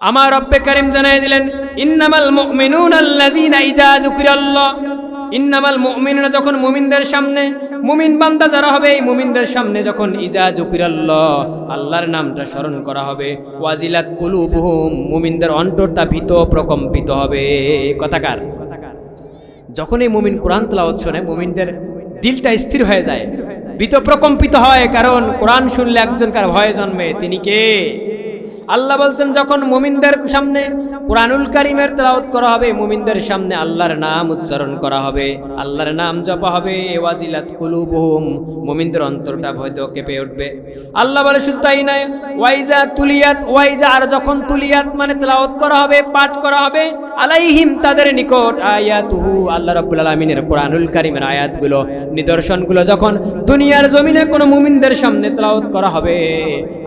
আমার রব্বে কারীম জানাই দিলেন, ইন্নামাল মুমিনুনা আল্লাযীনা ইযা যুকিরাল্লাহ, ইন্নামাল মুমিনুনা, যখন মুমিনদের সামনে, মুমিন বান্দা যারা হবে এই মুমিনদের সামনে যখন ইযা যুকিরাল্লাহ, আল্লাহর নামটা স্মরণ করা হবে, ওয়াজিলাত কুলুবুহুম, মুমিনদের অন্তরটা ভীত প্রকম্পিত হবে। কথাকার, যখন এই মুমিন কোরআন তেলাওয়াত শোনে মুমিনদের দিলটা স্থির হয়ে যায়, ভীত প্রকম্পিত হয়, কারণ কোরআন শুনলে একজনকার ভয় জন্মে। তিনি কে? আল্লাহ বলছেন, যখন মুমিনদের সামনে কুরআনুল কারীমের তেলাওয়াত করা হবে, মুমিনদের সামনে আল্লাহর নাম উচ্চারণ করা হবে, আল্লাহর নাম জপা হবে, ওয়াজিলাত কুলুবুহুম, মুমিনদের অন্তরটা ভয় দিয়ে কেঁপে উঠবে। আল্লাহ বলে শুধু তাই নয়, ওয়াইজা তুলিয়াত, ওয়াইজা, আর যখন তুলিয়াত মানে তেলাওয়াত করা হবে, পাঠ করা হবে, আলাইহিম, তাদের নিকট, আয়াতুহু, আল্লাহ রাব্বুল আলামিনের কুরআনুল কারীমের আয়াতগুলো, নিদর্শনগুলো যখন দুনিয়ার জমিনে কোনো মুমিনদের সামনে তেলাওয়াত করা হবে,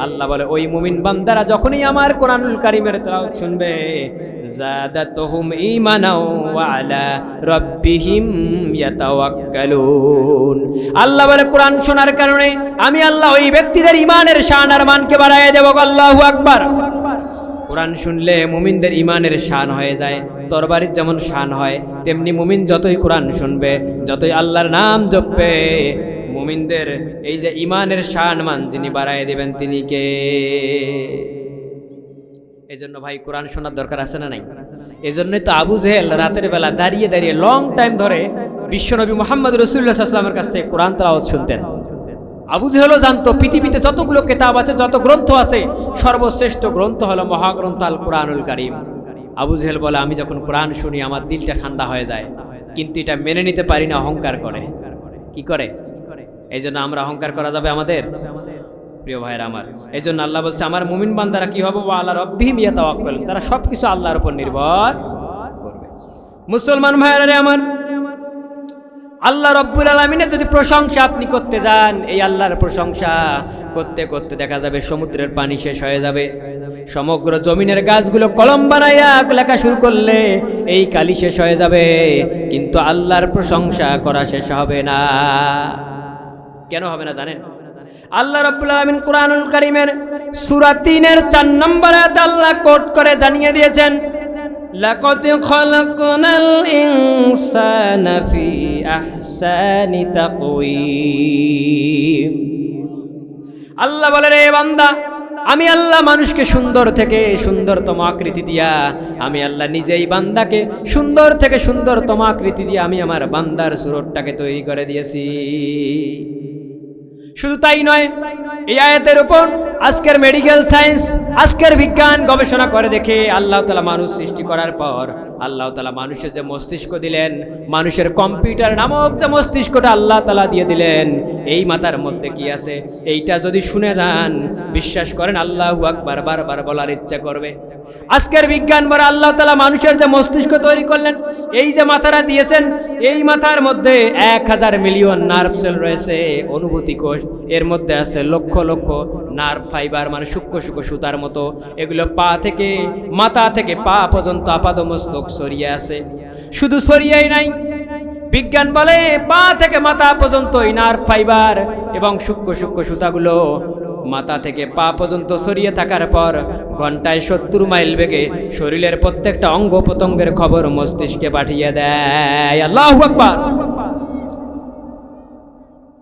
আল্লাহ বলে ওই মুমিন বান্দারা যখনই আমার কোরআনুল কারীমের তেলাওয়াত শুনবে, যাদাতুহুম ঈমানাও ওয়া আলা রাব্বিহিম ইয়াতাওয়াক্কালুন। আল্লাহ বলে কোরআন শোনার কারণে আমি আল্লাহ ওই ব্যক্তিদের ঈমানের শান আর মানকে বাড়ায় দেব। আল্লাহু আকবার। কোরআন শুনলে মুমিনদের ঈমানের শান হয়ে যায়। তরবারির যেমন শান হয়, তেমনি মুমিন যতই কোরআন শুনবে, যতই আল্লাহর নাম জপবে, মুমিনদের এই যে ঈমানের শান মান যিনি বাড়ায় দেবেন তিনি কে? এই জন্য ভাই কোরআন শোনার দরকার আছে না নাই? এই জন্যই তো আবু জেহেল রাতের বেলা দাঁড়িয়ে দাঁড়িয়ে লং টাইম ধরে বিশ্বনবী মুহাম্মদ রাসূলুল্লাহ সাল্লাল্লাহু আলাইহি ওয়াসাল্লামের কাছ থেকে কোরআন তেলাওয়াত শুনতেন। আবু জেহেলও জানতো পৃথিবীতে যতগুলো কিতাব আছে, যত গ্রন্থ আছে, সর্বশ্রেষ্ঠ গ্রন্থ হলো মহাগ্রন্থ আল কোরআনুল কারীম। আবু জেহেল বলে, আমি যখন কোরআন শুনি আমার দিলটা ঠান্ডা হয়ে যায়, কিন্তু এটা মেনে নিতে পারি না, অহংকার করে। কি করে? এই জন্য আমরা অহংকার করা যাবে আমাদের? প্রিয় ভাইয়ের আমার, এই জন্য আল্লাহ বলছে আমার মুমিন বান্দারা কি হবে? ওয়া আলা রাব্বিহিম ইয়াতাওয়াক্কালুন, তারা সবকিছু আল্লাহর উপর নির্ভর করবে। মুসলমান ভাইয়েরা আমার, আল্লাহ রব্বুল আলামিনের যদি প্রশংসা আপনি করতে যান, এই আল্লাহর প্রশংসা করতে করতে দেখা যাবে সমুদ্রের পানি শেষ হয়ে যাবে। সমগ্র জমিনের গাছগুলো কলম বানাইয়া লেখা শুরু করলে এই কালি শেষ হয়ে যাবে, কিন্তু আল্লাহর প্রশংসা করা শেষ হবে না। কেন হবে না জানেন? আল্লাহ রাব্বুল আলামিন কোরআনুল কারীমের সূরা 3-এর 4 নম্বর আয়াতে আল্লাহ কোট করে জানিয়ে দিয়েছেন, লাকাদ খালাকনাল ইনসানা ফি আহসানি তাকওয়িম। আল্লাহ বলে, রে বান্দা, আমি আল্লাহ মানুষকে সুন্দর থেকে সুন্দরতম আকৃতি দিয়া, আমি আল্লাহ নিজেই বান্দাকে সুন্দর থেকে সুন্দরতম আকৃতি দিয়ে আমি আমার বান্দার সুরতটাকে তৈরি করে দিয়েছি। শুধু তাই নয়, এই আয়াতের উপর আজকের মেডিকেল সায়েন্স, আজকের বিজ্ঞান গবেষণা করে দেখে আল্লাহ তাআলা মানুষ সৃষ্টি করার পর আল্লাহ তাআলা মানুষের যে মস্তিষ্ক দিলেন, মানুষের কম্পিউটার নামক যে মস্তিষ্কটা আল্লাহ তাআলা দিয়ে দিলেন, এই মাথার মধ্যে কি আছে এইটা যদি শুনে যান, বিশ্বাস করেন আল্লাহু আকবার বারবার বলার ইচ্ছা করবে। আজকের বিজ্ঞান বলে আল্লাহ তাআলা মানুষের যে মস্তিষ্ক তৈরি করলেন, এই যে মাথাটা দিয়েছেন, এই মাথার মধ্যে 1000 মিলিয়ন নার্ভ সেল রয়েছে, অনুভূতি কোষ, এর মধ্যে আছে লক্ষ লক্ষ নার্ভ ফাইবার, মানে সূক্ষ্ম সূক্ষ্ম সুতার মতো। এগুলো পা থেকে, মাথা থেকে পা পর্যন্ত আপাদমস্তক ছড়িয়ে আছে। শুধু ছড়িয়েই নাই, বিজ্ঞান বলে পা থেকে মাথা পর্যন্ত এই নার্ভ ফাইবার এবং সূক্ষ্ম সূক্ষ্ম সুতাগুলো মাথা থেকে পা পর্যন্ত ছড়িয়ে থাকার পর ঘন্টায় 70 মাইল বেগে শরীরের প্রত্যেকটা অঙ্গ প্রত্যঙ্গের খবর মস্তিষ্কে পাঠিয়ে দেয়। আল্লাহু আকবার।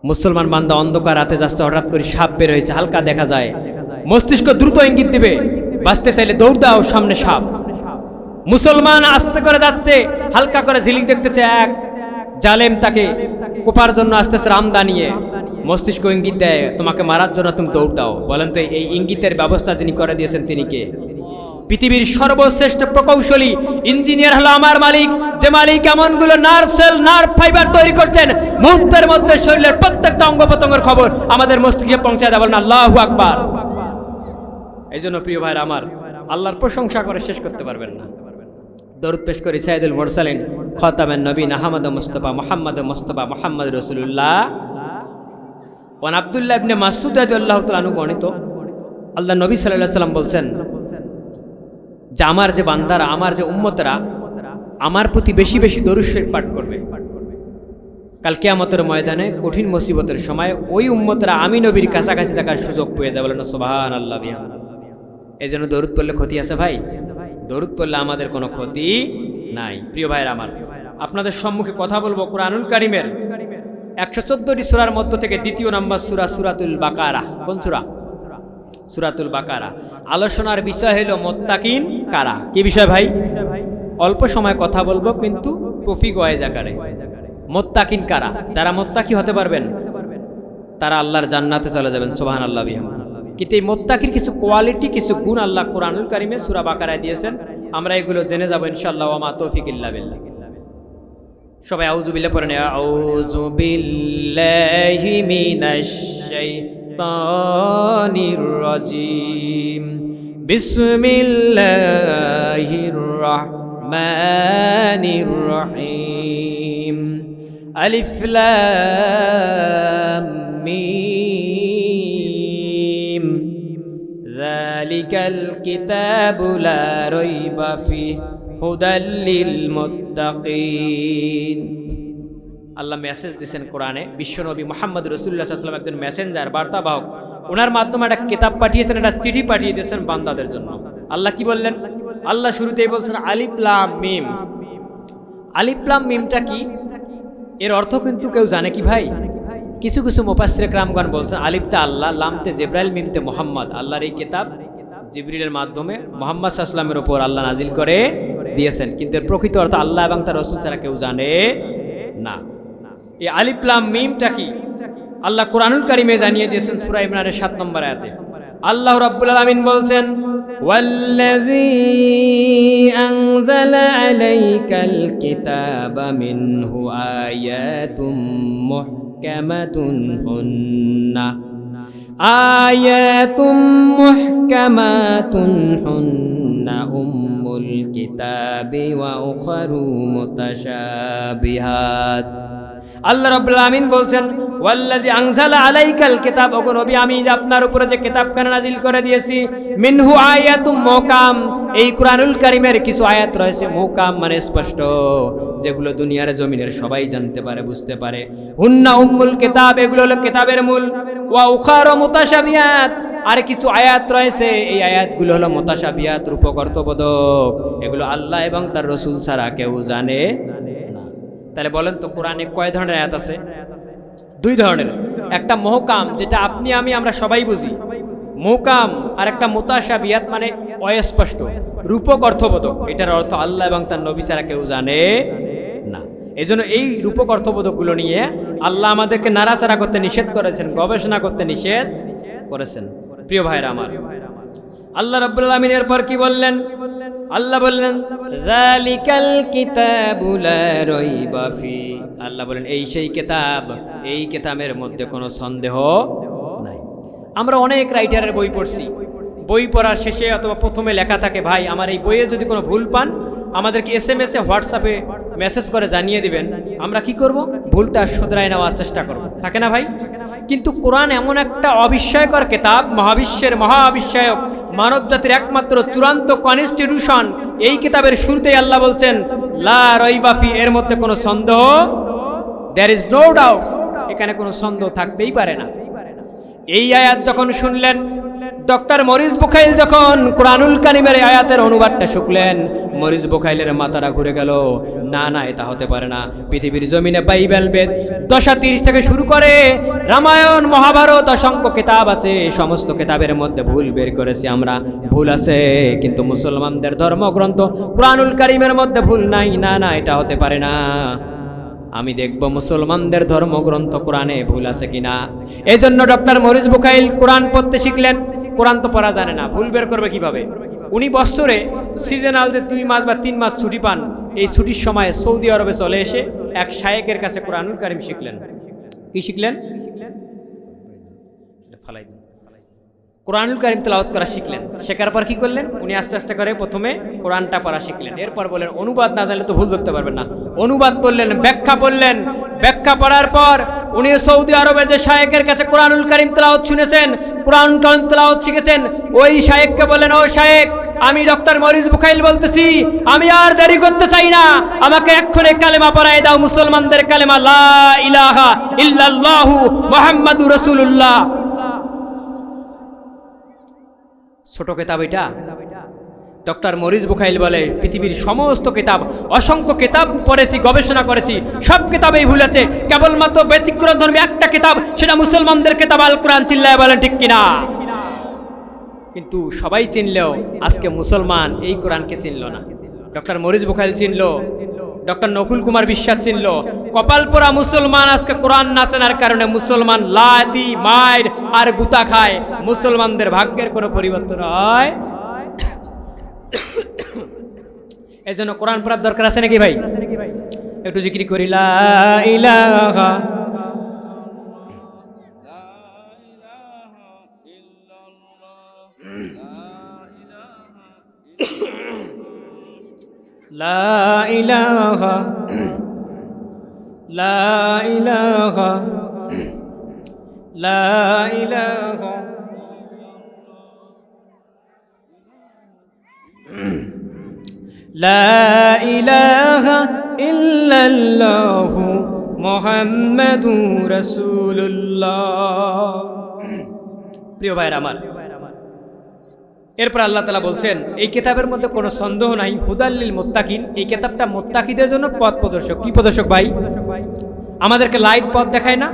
মুসলমান বান্দা অন্ধকার রাতে যাচ্ছে, হঠাৎ করে সাপ বের হয়েছে, হালকা দেখা যায়, মস্তিষ্ক দ্রুত ইঙ্গিত দিবে, বাঁচতে চাইলে দৌড় দাও, সামনে সাপ। মুসলমান আস্তে করে যাচ্ছে, হালকা করে ঝিলিক দেখতেছে, এক জালেম তাকে কোপার জন্য আসতেছে রামদা নিয়ে, মস্তিষ্ক ইঙ্গিত দেয় তোমাকে মারার জন্য তুমি দৌড় দাও। বলেন তো এই ইঙ্গিতের ব্যবস্থা যিনি করে দিয়েছেন তিনি কে? পৃথিবীর সর্বশ্রেষ্ঠ প্রকৌশলী ইঞ্জিনিয়ার হলো আমার মালিক, যে মালিক এমনগুলো নার্ভ সেল, নার্ভ ফাইবার তৈরি করছেন, মুহূর্তের মধ্যে শরীরের প্রত্যেকটা অঙ্গ প্রত্যঙ্গের খবর আমাদের মস্তিষ্কে পৌঁছায় দেয়। বলেন আল্লাহু আকবার। এই জন্য প্রিয় ভাইরা আমার, আল্লাহর প্রশংসা করে শেষ করতে পারবেন না। দরুদ পেশ করি সাইয়্যিদুল মুরসালিন খাতামুন নবীন আহমদ মুস্তাফা মুহাম্মদ রাসূলুল্লাহ ওয়ান আব্দুল্লাহ ইবনে মাসউদ রাদিয়াল্লাহু তাআলা আনহু বর্ণিত, আল্লাহ নবী সাল্লাল্লাহু আলাইহি ওয়াসাল্লাম বলছেন যে আমার যে বান্দারা, আমার যে উম্মতরা আমার প্রতি বেশি বেশি দরুদ শরীফ পাঠ করবে, কাল কিয়ামতের ময়দানে কঠিন মুসিবতের সময় ওই উম্মতরা আমি নবীর কাছাকাছি থাকার সুযোগ পেয়ে যাবে। বলেন সুবহানাল্লাহ। এই জন্য দরুদ পড়লে ক্ষতি আছে ভাই? দরুদ পড়লে আমাদের কোনো ক্ষতি নাই। প্রিয় ভাইরা আমার, আপনাদের সম্মুখে কথা বলবো কুরআনুল কারীমের 114টি সূরার মধ্য থেকে দ্বিতীয় নম্বর সূরা সূরাতুল বাকারা। কোন সূরা? সূরাতুল বাকারা। আলোচনার বিষয় হলো মুত্তাকিন কারা। কি বিষয় ভাই? অল্প সময় কথা বলবো কিন্তু টপিক ওয়াইজ আকারে। মুত্তাকিন কারা? যারা মুত্তাকি হতে পারবেন তারা আল্লাহর জান্নাতে চলে যাবেন, সুবহানাল্লাহ বিহামদি। কিন্তু এই মুত্তাকির কিছু কোয়ালিটি, কিছু গুণ আল্লাহ কুরআনুল কারীমে সূরা বাকারায় দিয়েছেন। আমরা এগুলো জেনে যাব ইনশাআল্লাহ। ওয়া মা তৌফিক ইল্লা বিল্লাহ। সবাই আউযু বিল্লাহ পড়েন। আউযু বিল্লাহি মিনাশ শাইতানির রাজীম। বিসমিল্লাহির রাহমানির রহিম। আলিফ লাম মিম। যালিকাল কিতাবু লা রাইবা ফিহি হুদাল লিল মুত্তাকিন। আল্লাহ মেসেজ দিয়েছেন কোরআনে। বিশ্বনবী মুহাম্মদ রাসূলুল্লাহ সাল্লাল্লাহু আলাইহি ওয়াসাল্লাম একজন মেসেঞ্জার, বার্তাবাহক। ওনার মাধ্যমে একটা কিতাব পাঠিয়েছেন, একটা চিঠি পাঠিয়ে দিয়েছেন বান্দাদের জন্য। আল্লাহ কি বললেন? আল্লাহ শুরুতেই বলছেন আলিফ লাম মিম। আলিফ লাম মিমটা কি? এর অর্থ কিন্তু কেউ জানে কি ভাই? কিছু কিছু মুফাসসির کرامগণ বলছেন আলিফতে আল্লাহ, লামতে জিবরাইল, মিমতে মুহাম্মদ। আল্লাহর এই কিতাব জিবরিলের মাধ্যমে মুহাম্মদ সাল্লাল্লাহু আলাইহি ওয়াসাল্লামের উপর আল্লাহ নাজিল করে দিয়েছেন, কিন্তু এর প্রকৃত অর্থ আল্লাহ এবং তার রাসূল ছাড়া কেউ জানে না। এই আলিফ লাম মিমটা কি আল্লাহ কুরআনুল কারীমে জানিয়ে দিয়েছেন সূরা ইমরানের 7 নম্বর আয়াতে। আল্লাহ রাব্বুল আলামিন বলছেন ওয়াল্লাযী আনজালা আলাইকাল কিতাবা মিনহু আয়াতুম মুহকামাতুন হুন্না আয়াতুম মুহকামাতুন হুন্না উম্মুল কিতাবি ওয়া উখরু মুতাশাবিহাত। আল্লাহ রাব্বুল আমিন বলছেন ওয়াল্লাযী আনজালা আলাইকাল কিতাব, ওগো নবী আমি যে আপনার উপরে যে কিতাবখানা নাজিল করে দিয়েছি, মিনহু আয়াতুম মুহকাম, এই কুরআনুল কারীমের কিছু আয়াত রয়েছে মুহকাম মানে স্পষ্ট, যেগুলো দুনিয়ার জমিনের সবাই জানতে পারে, বুঝতে পারে। হুন্না উম্মুল কিতাব, এগুলো হলো কিতাবের মূল। ওয়া উখারু মুতাশাবিহাত, আর কিছু আয়াত রয়েছে, এই আয়াতগুলো হলো মুতাশাবিহাত, রূপক অর্থবোধক। এগুলো আল্লাহ এবং তার রাসূল ছাড়া কেউ জানে না। তাহলে বলেন তো কোরআনে কয় ধরনের আয়াত আছে? 2 ধরনের। একটা মুহকাম, যেটা আপনি আমি আমরা সবাই বুঝি, মুহকাম। আর একটা মুতাশাবিহাত মানে অস্পষ্ট, রূপক অর্থবোধক। এটার অর্থ আল্লাহ এবং তার নবী ছাড়া কেউ জানে না। এই জন্য এই রূপক অর্থবোধকগুলো নিয়ে আল্লাহ আমাদেরকে নাড়াচাড়া করতে নিষেধ করেছেন, গবেষণা করতে নিষেধ করেছেন। প্রিয় ভাইরা আমার, আল্লাহ রাব্বুল আলামিন এরপর কি বললেন? আল্লাহ বললেন যালিকাল কিতাবু লা রাইবা ফি। আল্লাহ বলেন এই সেই কিতাব, এই কিতাবের মধ্যে কোনো সন্দেহ নাই। আমরা অনেক রাইটারের বই পড়ছি, বই পড়ার শেষে অথবা প্রথমে লেখা থাকে ভাই আমার এই বইয়ে যদি কোনো ভুল পান আমাদেরকে SMS-এ হোয়াটসঅ্যাপে মেসেজ করে জানিয়ে দিবেন। আমরা কি করব? ভুলটা শুধরায় নেওয়ার চেষ্টা করব, থাকে না ভাই? কিন্তু কোরআন এমন একটা অবিস্ময়কর কিতাব, মহাবিশ্বের মহাবিস্ময়ক, মানব জাতির একমাত্র চূড়ান্ত কনস্টিটিউশন। এই কিতাবের শুরুতেই আল্লাহ বলছেন লা রাইবা ফি, এর মধ্যে কোনো সন্দেহ, দেয়ার ইজ নো ডাউট, এখানে কোনো সন্দেহ থাকতেই পারে না। এই আয়াত যখন শুনলেন, ডক্টর মরিস বুখাইল যখন কুরআনুল কারীমের আয়াতের অনুবাদটা শুনলেন, মরিস বুখাইলের মাথাটা ঘুরে গেল। না না, এটা হতে পারে না। পৃথিবীর জমিনে বাইবেল বেদ 10-30 থেকে শুরু করে রামায়ণ মহাভারত অসংখ্য কিতাব আছে, সমস্ত কিতাবের মধ্যে ভুল বের করেছি আমরা, ভুল আছে, কিন্তু মুসলমানদের ধর্মগ্রন্থ কুরআনুল কারীমের মধ্যে ভুল নাই। না না, এটা হতে পারে না। আমি দেখব মুসলমানদের ধর্মগ্রন্থ কোরআনে ভুল আছে কিনা। এই জন্য ডক্টর মরিস বুখাইল কোরআন পড়তে শিখলেন। কোরআন তো পড়া জানে না, ভুল বের করবে কিভাবে? উনি বছরে সিজনাল যে 2 মাস বা 3 মাস ছুটি পান, এই ছুটির সময় সৌদি আরবে চলে এসে এক শায়েকের কাছে কোরআনুল কারীম শিখলেন। কি শিখলেন? কোরআনুল কারীম তেলাওয়াত করা শিখলেন। শেখার পর কি করলেন? উনি আস্তে আস্তে করে প্রথমে কোরআনটা পড়া শিখলেন। এরপর বললেন অনুবাদ না জানলে তো ভুল ধরতে পারবেন না, অনুবাদ পড়লেন, ব্যাখ্যা পড়লেন। ব্যাখ্যা পড়ার পর উনি সৌদি আরবে যে শায়েকের কাছে কোরআনুল কারীম তেলাওয়াত শুনেছেন, কোরআনুল কারীম তেলাওয়াত শিখেছেন, ওই শায়েককে বললেন ও শায়েক, আমি ডক্টর মরিস বুখাইল বলতেছি, আমি আর দেরি করতে চাই না, আমাকে এক্ষুনি কালেমা পড়ায় দাও, মুসলমানদের কালেমা লা ইলাহা ইল্লাল্লাহু মুহাম্মাদুর রাসূলুল্লাহ। ছোট কিতাব এটা? ডক্টর মরিস বুখাইল বলে পৃথিবীর সমস্ত কিতাব, অসংখ্য কিতাব পড়েছি, গবেষণা করেছি, সব কিতাবেই ভুল আছে, কেবলমাত্র ব্যতিক্রম ধর্মী একটা কিতাব, সেটা মুসলমানদের কিতাব আল কোরআন। চিল্লায় বলেন ঠিক কিনা? কিন্তু সবাই চিনলেও আজকে মুসলমান এই কোরআনকে চিনল না। ডক্টর মরিস বুখাইল চিনল, ডক্টর নকুল কুমার বিশ্বাস চিনল, কপালপোড়া মুসলমান আজকে কোরআন না চেনার কারণে মুসলমান লাতি মায়ের আর গুতা খায়। মুসলমানদের ভাগ্যের কোনো পরিবর্তন হয়? এই জন্য কোরআন পড়ার দরকার আছে নাকি ভাই? একটু জিকির করি, লা ইলাহা লা ইলাহা লা ইলাহা লা ইলাহা লা ইলাহা ইল্লাল্লাহু মুহাম্মাদুর রাসূলুল্লাহ। প্রিয় ভাইরা আমার, এরপর আল্লাহ তাআলা বলছেন এই কিতাবের মধ্যে কোনো সন্দেহ নাই, হুদাল্লিল মুত্তাকিন। এই কিতাবটা মুত্তাকিদের জন্য পথ প্রদর্শক। কি প্রদর্শক ভাই? আমাদেরকে লাইট পথ দেখায় না?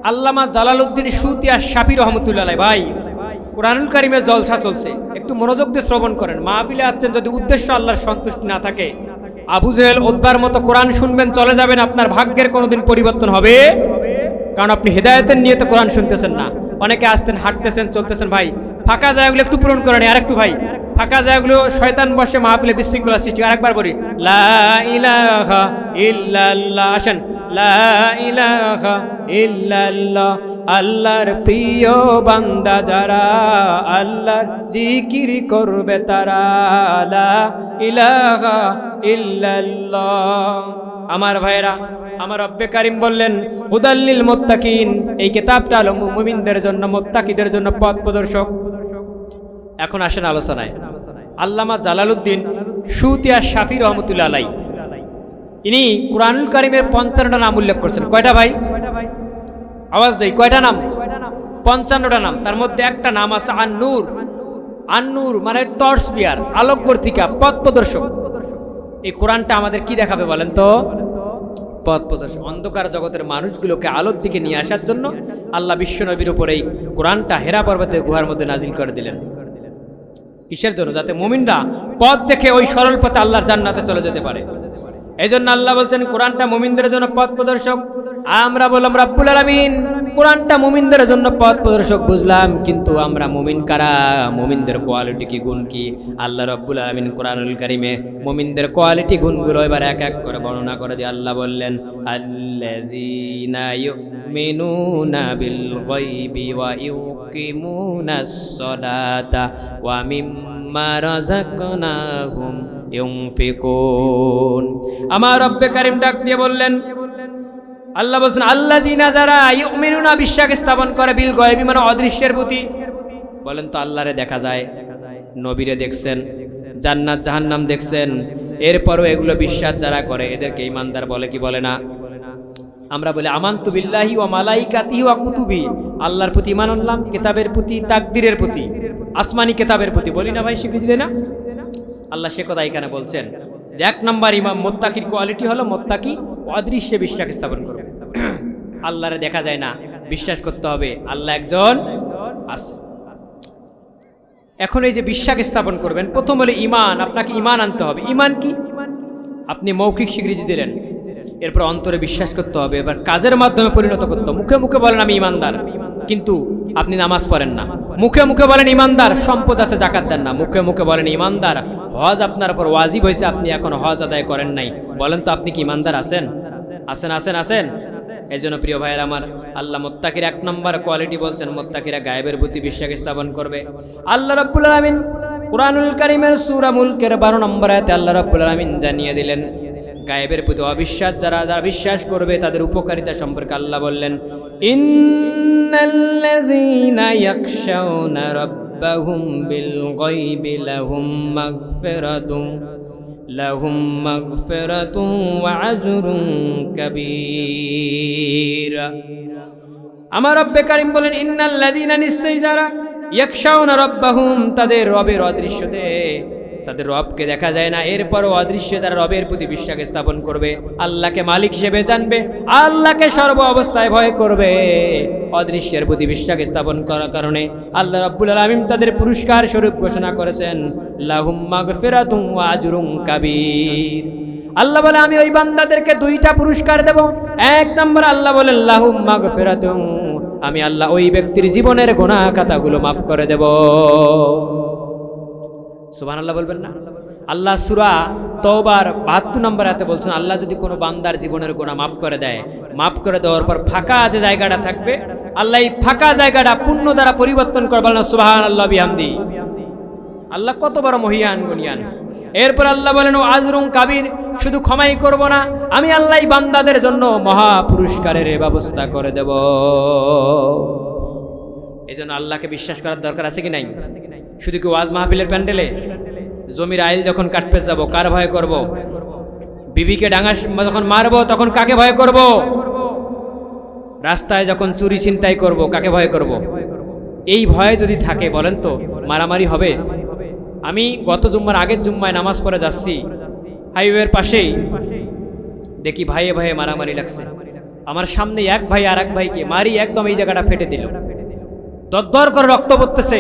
আল্লামা জালালউদ্দিন সুয়ুতী আশ-শাফি রহমাতুল্লাহ আলাইহি ভাই, কোরআনুল কারীমের জলসা চলছে, একটু মনোযোগ দিয়ে শ্রবণ করেন। মাহফিলে আসছেন, যদি উদ্দেশ্য আল্লাহর সন্তুষ্টি না থাকে, আবু জেহেল উতবার মতো কোরআন শুনবেন চলে যাবেন, আপনার ভাগ্যের কোনোদিন পরিবর্তন হবে? কারণ আপনি হেদায়েতের নিয়তে কোরআন শুনতেছেন না। অনেকে আসতেন, হাঁটতেছেন, চলতেছেন, ভাই ফাঁকা জায়গাগুলো একটু পূরণ করেন। আর একটু ভাই, ফাঁকা জায়গাগুলো শয়তান বসে মাহফিলে বিশৃঙ্খলা সৃষ্টি। আরেকবার বলি, লা ইলাহা ইল্লাল্লাহ। আসেন, লা ইলাহা ইল্লাল্লাহ। আল্লাহর প্রিয় বান্দা যারা, আল্লাহর জিকির করবে তারা, লা ইলাহা ইল্লাল্লাহ। আমার ভাইরা, আমার রব্বে কারিম বললেন হুদাল্লিল মুত্তাকিন, এই কিতাবটা হলো মুমিনদের জন্য, মুত্তাকিদের জন্য পথ প্রদর্শক। এখন আসেন আলোচনায়। আল্লামা জালালউদ্দিন সুয়ুতী আশ-শাফি রহমাতুল্লাহ আলাইহি, ইনি কোরআনুল কারীমের 55টা নাম উল্লেখ করছেন। কয়টা ভাই? আওয়াজ দেই, কয়টা নাম? 55টা নাম। তার মধ্যে একটা নাম আছে আন-নূর। আন-নূর মানে টর্চ বিয়ার, আলোকবর্তিকা, পথ প্রদর্শক। এই কোরআনটা আমাদের কি দেখাবে বলেন তো? পথ প্রদর্শক। অন্ধকার জগতের মানুষগুলোকে আলোর দিকে নিয়ে আসার জন্য আল্লাহ বিশ্বনবীর উপর এই কোরআনটা হেরা পর্বতের গুহার মধ্যে নাজিল করে দিলেন। কিসের জন্য? যাতে মুমিনরা পথ দেখে ওই সরল পথে আল্লাহর জান্নাতে চলে যেতে পারে। এই জন্য আল্লাহ বলছেন কোরআনটা মুমিনদের জন্য পথ প্রদর্শক। আমরা বললাম রব্বুল আলামিন কোরআনটা মুমিনদের জন্য পথ প্রদর্শক বুঝলাম, কিন্তু আমরা মুমিন কারা? মুমিনদের কোয়ালিটি কি, গুণ কি? আল্লাহ রব্বুল আলামিন কোরআনুল কারীমে মুমিনদের কোয়ালিটি, গুণগুলো এবার এক এক করে বর্ণনা করে দিয়ে আল্লাহ বললেন, আল্লাযীনা ইউমিনুনা বিল গায়বি ওয়া ইউকিমুনাস সালাতা ওয়া মিম্মা রাযাকনাহুম ইউনফিকুন। আমার রব্বে কারীম ডাক দিয়ে বললেন, আল্লাহ বলছেন আল্লাযীনা যারা ইউমিনুনা, বিশ্বাস স্থাপন করে, বিল গায়বি মানে অদৃশ্যের প্রতি। বলেন তো আল্লাহরে দেখা যায়, নবীরে দেখছেন, জান্নাত জাহান্নাম দেখছেন, এরপরও এগুলো বিশ্বাস যারা করে এদেরকে ঈমানদার বলে কি বলে না? আমরা বলি আমানতু বিল্লাহি ওয়া মালাইকাতিহি ওয়া কুতুবি, আল্লাহর প্রতি ঈমান আনলাম, কিতাবের প্রতি, তাকদীরের প্রতি, আসমানি কিতাবের প্রতি, বলি না ভাই? স্বীকৃতি দেয় না? আল্লাহ সে কথা এখানে বলছেন যে 1 নম্বর ইমাম মুত্তাকির কোয়ালিটি হলো মুত্তাকি অদৃশ্যে বিশ্বাস স্থাপন করবে। আল্লাহরে দেখা যায় না, বিশ্বাস করতে হবে আল্লাহ একজন আছে। এখন এই যে বিশ্বাস স্থাপন করবেন, প্রথম হলো ঈমান। আপনাকে ঈমান আনতে হবে। ঈমান কি? আপনি মৌখিক স্বীকৃতি দিলেন, এরপর অন্তরে বিশ্বাস করতে হবে, এবার কাজের মাধ্যমে পরিণত করতে হবে। মুখে মুখে বলেন আমি ঈমানদার, কিন্তু আপনি নামাজ পড়েন না। মুখে মুখে বলেন ঈমানদার, সম্পদ আছে, যাকাত দেন না। মুখে মুখে বলেন ঈমানদার, হজ আপনার উপর ওয়াজিব হয়েছে, আপনি এখন হজ আদায় করেন নাই। বলেন তো আপনি কি ঈমানদার আছেন? আছেন আছেন আছেন? এই জন্য প্রিয় ভাইয়ের আমার, আল্লাহ মুত্তাকির 1 নম্বর কোয়ালিটি বলছেন, মুত্তাকিরা গায়েবের প্রতি বিশ্বাস স্থাপন করবে। আল্লাহ রাব্বুল আলামিন কুরআনুল কারীমের সূরা মুলকের 12 নম্বর আয়াতে আল্লাহ রাব্বুল আলামিন জানিয়ে দিলেন গায়েবের প্রতি অবিশ্বাস যারা বিশ্বাস করবে তাদের উপকারিতা সম্পর্কে আল্লাহ বললেন, ইন্নাল্লাযীনা ইয়াখশাউনা রাব্বাহুম বিল গায়বি লাহুম মাগফিরাতুন ওয়া আজরুন কাবীর। আমার রব্বে কারীম বলেন ইন্নাল্লাযীনা, নিশ্চয়ই যারা ইয়াকশাউনা রাব্বাহুম, তাদের রবের অদৃশ্যতে তাদের রবকে দেখা যায় না, এরপরও অদৃশ্য যারা রবের প্রতি বিশ্বাস স্থাপন করবে, আল্লাহকে মালিক হিসেবে জানবে, আল্লাহকে সর্ব অবস্থায় ভয় করবে, অদৃশ্যের প্রতি বিশ্বাস স্থাপন করার কারণে আল্লাহ রাব্বুল আলামিন তাদের পুরস্কার স্বরূপ ঘোষণা করেছেন লাহুম মাগফিরাতুন ওয়া আজরুন কাবীর। আল্লাহ বলে আমি ওই বান্দাদেরকে দুইটা পুরস্কার দেব। এক নম্বর আল্লাহ বলেন লাহুম মাগফিরাতুন, আমি আল্লাহ ওই ব্যক্তির জীবনের গুনাহ খাতাগুলো মাফ করে দেব। সুবহানাল্লাহ বলবেন না? আল্লাহ সূরা তওবার 72 নম্বর আয়াতে বলছেন আল্লাহ যদি কোনো বান্দার জীবনের গুনাহ মাফ করে দেয়, মাফ করে দেওয়ার পর ফাঁকা যে জায়গাটা থাকবে, আল্লাহ এই ফাঁকা জায়গাটা পুণ্য দ্বারা পরিবর্তন করে। বলেন সুবহানাল্লাহ বিহামদি। আল্লাহ কত বড় মহিয়ান গুণিয়ান। এরপর আল্লাহ বলেন ও আজরুন কাবীর, শুধু ক্ষমাই করব না, আমি আল্লাহ বান্দাদের জন্য মহা পুরস্কারের ব্যবস্থা করে দেব। এই জন্য আল্লাহকে বিশ্বাস করার দরকার আছে কি নাই? শুধু কি ওয়াজ মাহফিলের প্যান্ডেলে? জমির আইল যখন কাটতে যাব কার ভয় করব? বিবিকে ডাঙা যখন মারব তখন কাকে ভয় করব? রাস্তায় যখন চুরি ছিনতাই করব কাকে ভয় করব? এই ভয় যদি থাকে বলেন তো মারামারি হবে? আমি গত জুম্মার আগের জুম্মায় নামাজ পড়ে যাচ্ছি, হাইওয়ের পাশেই দেখি ভাইয়ে ভাইয়ে মারামারি লাগছে। আমার সামনে এক ভাই আর এক ভাইকে মারি একদম এই জায়গাটা ফেটে দিল, দরদর করে রক্ত পড়তেছে।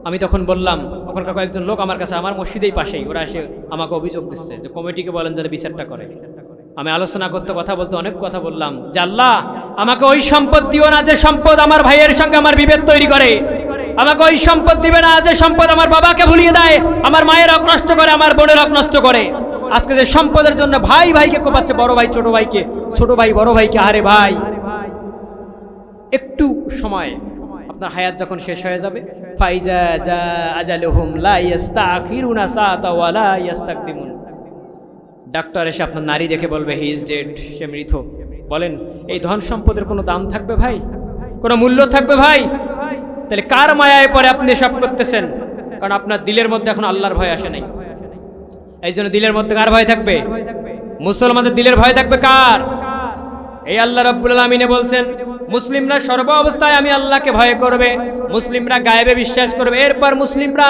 আমি তখন বললাম, ওখানকার কয়েকজন লোক আমার কাছে, আমার মসজিদেই পাশেই, ওরা এসে আমাকে অভিযোগ দিচ্ছে যে কমিটিকে বলেন যাতে বিচারটা করে। আমি আলোচনা করতে কথা বলতে অনেক কথা বললাম যে আল্লাহ আমাকে ওই সম্পদ দিও না যে সম্পদ আমার ভাইয়ের সঙ্গে আমার বিভেদ তৈরি করে, আমাকে ওই সম্পদ দিবে না যে সম্পদ আমার বাবাকে ভুলিয়ে দেয়, আমার মায়ের হক নষ্ট করে, আমার বোনের হক নষ্ট করে। আজকে যে সম্পদের জন্য ভাই ভাইকে কোপাচ্ছে, বড় ভাই ছোট ভাইকে, ছোট ভাই বড় ভাইকে। আরে ভাই একটু সময়, আপনার হায়াত যখন শেষ হয়ে যাবে, ফাইজা জা আজালুহুম লা ইস্তাখিরুনা সাআতা ওয়া লা ইস্তাকদিমুন, ডাক্তার এসে আপনার নারী দেখে বলবে হি ইজ ডেড, সে মৃত। বলেন এই ধন সম্পদের কোনো দাম থাকবে ভাই? কোনো মূল্য থাকবে ভাই? তাহলে কার মায়ায় পরে আপনি সব করতেছেন? কারণ আপনার দিলের মধ্যে এখন আল্লাহর ভয় আসে নাই। এই জন্য দিলের মধ্যে কার ভয় থাকবে? মুসলমানদের দিলের ভয় থাকবে কার? এই আল্লাহ রাব্বুল আলামিন বলছেন মুসলিমরা সর্ব অবস্থায় আমি আল্লাহকে ভয় করবে, মুসলিমরা গায়েবে বিশ্বাস করবে, এরপর মুসলিমরা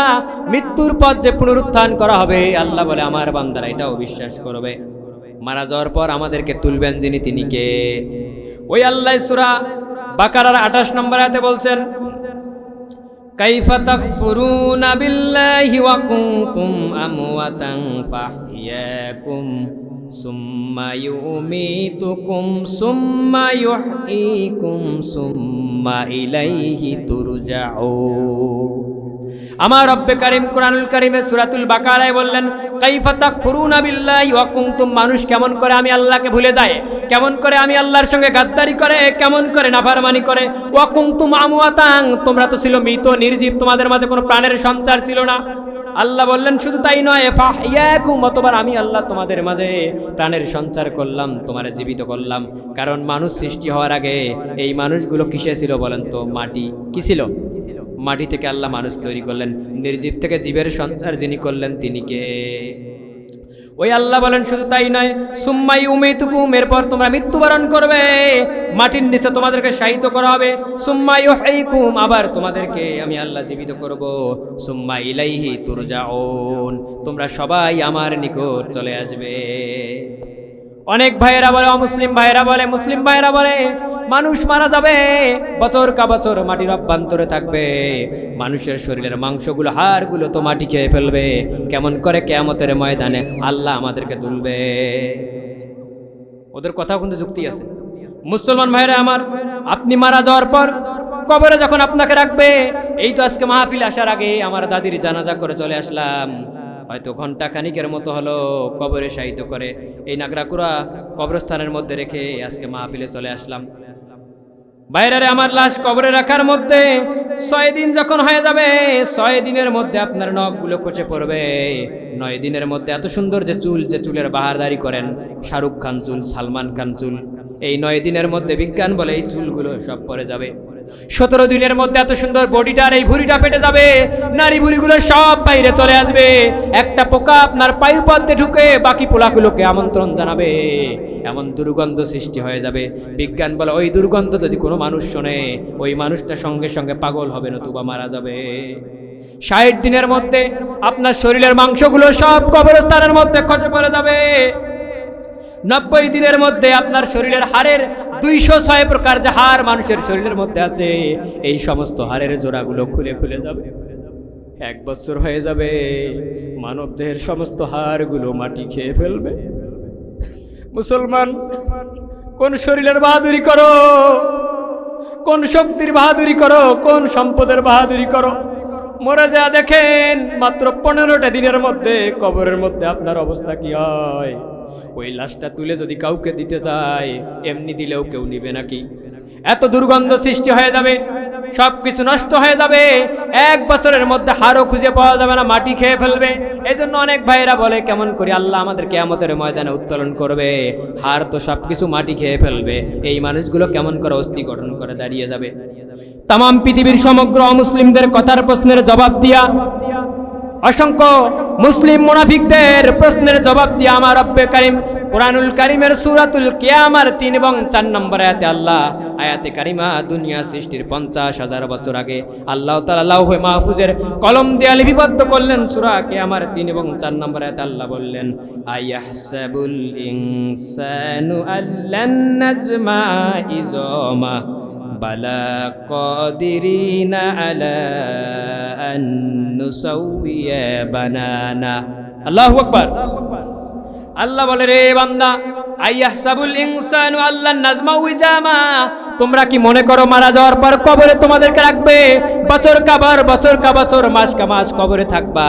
মৃত্যুর পর যে পুনরুত্থান করা হবে, আল্লাহ বলে আমার বান্দারা এটাও বিশ্বাস করবে। মারা যাওয়ার পর আমাদেরকে তুলবেন যিনি, তিনি কে? ওই আল্লাহ সূরা বাকারার 28 নম্বর আয়াতে বলছেন কাইফা তাকফুরুনা বিল্লাহি ওয়া কুনতুম আমওয়াতান ফাহইয়াকুম সুম্মা ইউমীতুকুম সুম্মা ইউহয়ীকুম সুম্মা ইলাইহি তুরজাউন। আমার রব্বে কারীম কুরআনুল কারীমের সূরাতুল বাকারায় বললেন কাইফা তাকফুরুনা বিল্লাহি ওয়া কুনতুম, মানুষ কেমন করে আমি আল্লাহকে ভুলে যায়, কেমন করে আমি আল্লাহর সঙ্গে গাদ্দারি করে, কেমন করে নাফরমানি করে। ওয়া কুনতুম আমওয়াতান, তোমরা তো ছিল মৃত নির্জীব, তোমাদের মাঝে কোনো প্রাণের সঞ্চার ছিল না। আল্লাহ বললেন শুধু তাই নয়, ফাহইয়াকুম, অতবার আমি আল্লাহ তোমাদের মাঝে প্রাণের সঞ্চার করলাম, তোমার জীবিত করলাম। কারণ মানুষ সৃষ্টি হওয়ার আগে এই মানুষগুলো কিসে ছিল বলেন তো? মাটি। কি ছিল? মাটি থেকে আল্লাহ মানুষ তৈরি করলেন, নির্জীব থেকে জীবের সঞ্চার যিনি করলেন তিনি কে? ওই আল্লাহ বলেন শুধু তাই নয়, সুম্মা ইউমীতুকুম, এরপর তোমরা মৃত্যুবরণ করবে, মাটির নিচে তোমাদেরকে শায়িত করা হবে। সুম্মা ইউহয়ীকুম, আবার তোমাদেরকে আমি আল্লাহ জীবিত করব। সুম্মা ইলাইহি তুরজাউন, তোমরা সবাই আমার নিকট চলে আসবে। অনেক ভাইয়েরা বলে, অমুসলিম ভাইয়েরা বলে, মুসলিম ভাইয়েরা বলে মানুষ মারা যাবে, বছর কা বছর মাটির অভ্যন্তরে থাকবে, মানুষের শরীরের মাংসগুলো হাড়গুলো তো মাটি খেয়ে ফেলবে, কেমন করে কিয়ামতের ময়দানে আল্লাহ আমাদেরকে তুলবে? ওদের কথাও কিন্তু যুক্তি আছে। মুসলমান ভাইয়েরা আমার, আপনি মারা যাওয়ার পর কবরে যখন আপনাকে রাখবে, এই তো আজকে মাহফিল আসার আগে আমার দাদির জানাজা করে চলে আসলাম, হয়তো ঘন্টা খানিকের মতো হলো কবরে শায়িত করে এই নাগরাকুড়া কবরস্থানের মধ্যে রেখে আজকে মাহফিলে চলে আসলাম। বাইরে আমার লাশ কবরে রাখার মধ্যে 6 দিন যখন হয়ে যাবে, 6 দিনের মধ্যে আপনার নখগুলো কচে পড়বে। 9 দিনের মধ্যে এত সুন্দর যে চুল, যে চুলের বাহারদারি করেন শাহরুখ খান চুল, সালমান খান চুল, এই 9 দিনের মধ্যে বিজ্ঞান বলে এই চুলগুলো সব পড়ে যাবে। 17 দিনের মধ্যে এত সুন্দর বডিটার এই ভুঁড়িটা ফেটে যাবে, নারী ভুঁড়িগুলো সব বাইরে চলে আসবে, একটা পোকা আপনার পায়ুপথে ঢুকে বাকি পোলাগুলোকে আমন্ত্রণ জানাবে, এমন দুর্গন্ধ সৃষ্টি হয়ে যাবে। বিজ্ঞান বলে ওই দুর্গন্ধ যদি কোনো মানুষ শোনে, ওই মানুষটা সঙ্গে সঙ্গে পাগল হবে, নতুবা মারা যাবে। 60 দিনের মধ্যে আপনার শরীরের মাংসগুলো সব কবরস্থানের মধ্যে খসে পড়ে যাবে। 90 দিনের মধ্যে আপনার শরীরের হাড়ের 206 প্রকার যে হাড় মানুষের শরীরের মধ্যে আছে, এই সমস্ত হাড়ের জোড়াগুলো খুলে খুলে যাবে। 1 বছর হয়ে যাবে, মানব দেহের সমস্ত হাড়গুলো মাটি খেয়ে ফেলবে। মুসলমান, কোন শরীরের বাহাদুরি করো, কোন শক্তির বাহাদুরি করো, কোন সম্পদের বাহাদুরি করো? মরে যা দেখেন মাত্র 15টা দিনের মধ্যে কবরের মধ্যে আপনার অবস্থা কি হয়। ওই লাশটা তুলে যদি কাউকে দিতে চায়, এমনি দিলেও কেউ নিবে নাকি? এত দুর্গন্ধ সৃষ্টি হয়ে যাবে, সব কিছু নষ্ট হয়ে যাবে। 1 বছরের মধ্যে হাড়ও খুঁজে পাওয়া যাবে না, মাটি খেয়ে ফেলবে। এই জন্য অনেক ভাইরা বলে, কেমন করে আল্লাহ আমাদের কিয়ামতের ময়দানে উত্তোলন করবে? হাড় তো সব কিছু মাটি খেয়ে ফেলবে, এই মানুষগুলো কেমন করে অস্থি গঠন করে দাঁড়িয়ে যাবে? তামাম পৃথিবীর সমগ্র অমুসলিমদের কথার প্রশ্নের জবাব দিয়া, অসংখ্য মুসলিম মুনাফিকদের প্রশ্নের জবাব দিয়ে আমার রব্বে কারীম কুরআনুল কারীমের সূরাতুল কিয়ামার 3 এবং 4 নম্বর আয়াতে আল্লাহ, আয়াতে কারিমা দুনিয়া সৃষ্টির 50,000 বছর আগে আল্লাহ তাআলা লাউহে মাহফুজের কলম দিয়ে লিপিবদ্ধ করলেন। সূরা কিয়ামার 3 এবং 4 নম্বর আয়াতে আল্লাহ বললেন, আয়াহসাবুল ইনসানু আল্লান নাজমা ইজামা বালা কাদিরিনা আলা আন নুসাউইয়া বানানা। আল্লাহু আকবার। আল্লাহ বলে, রে বান্দা, আইয়াহসাবুল ইনসানু আল্লান নাজমা ইজামা, তোমরা কি মনে করো মারা যাওয়ার পর কবরে তোমাদেরকে রাখবে? বছর কা বছর, মাস কা মাস কবরে থাকবা,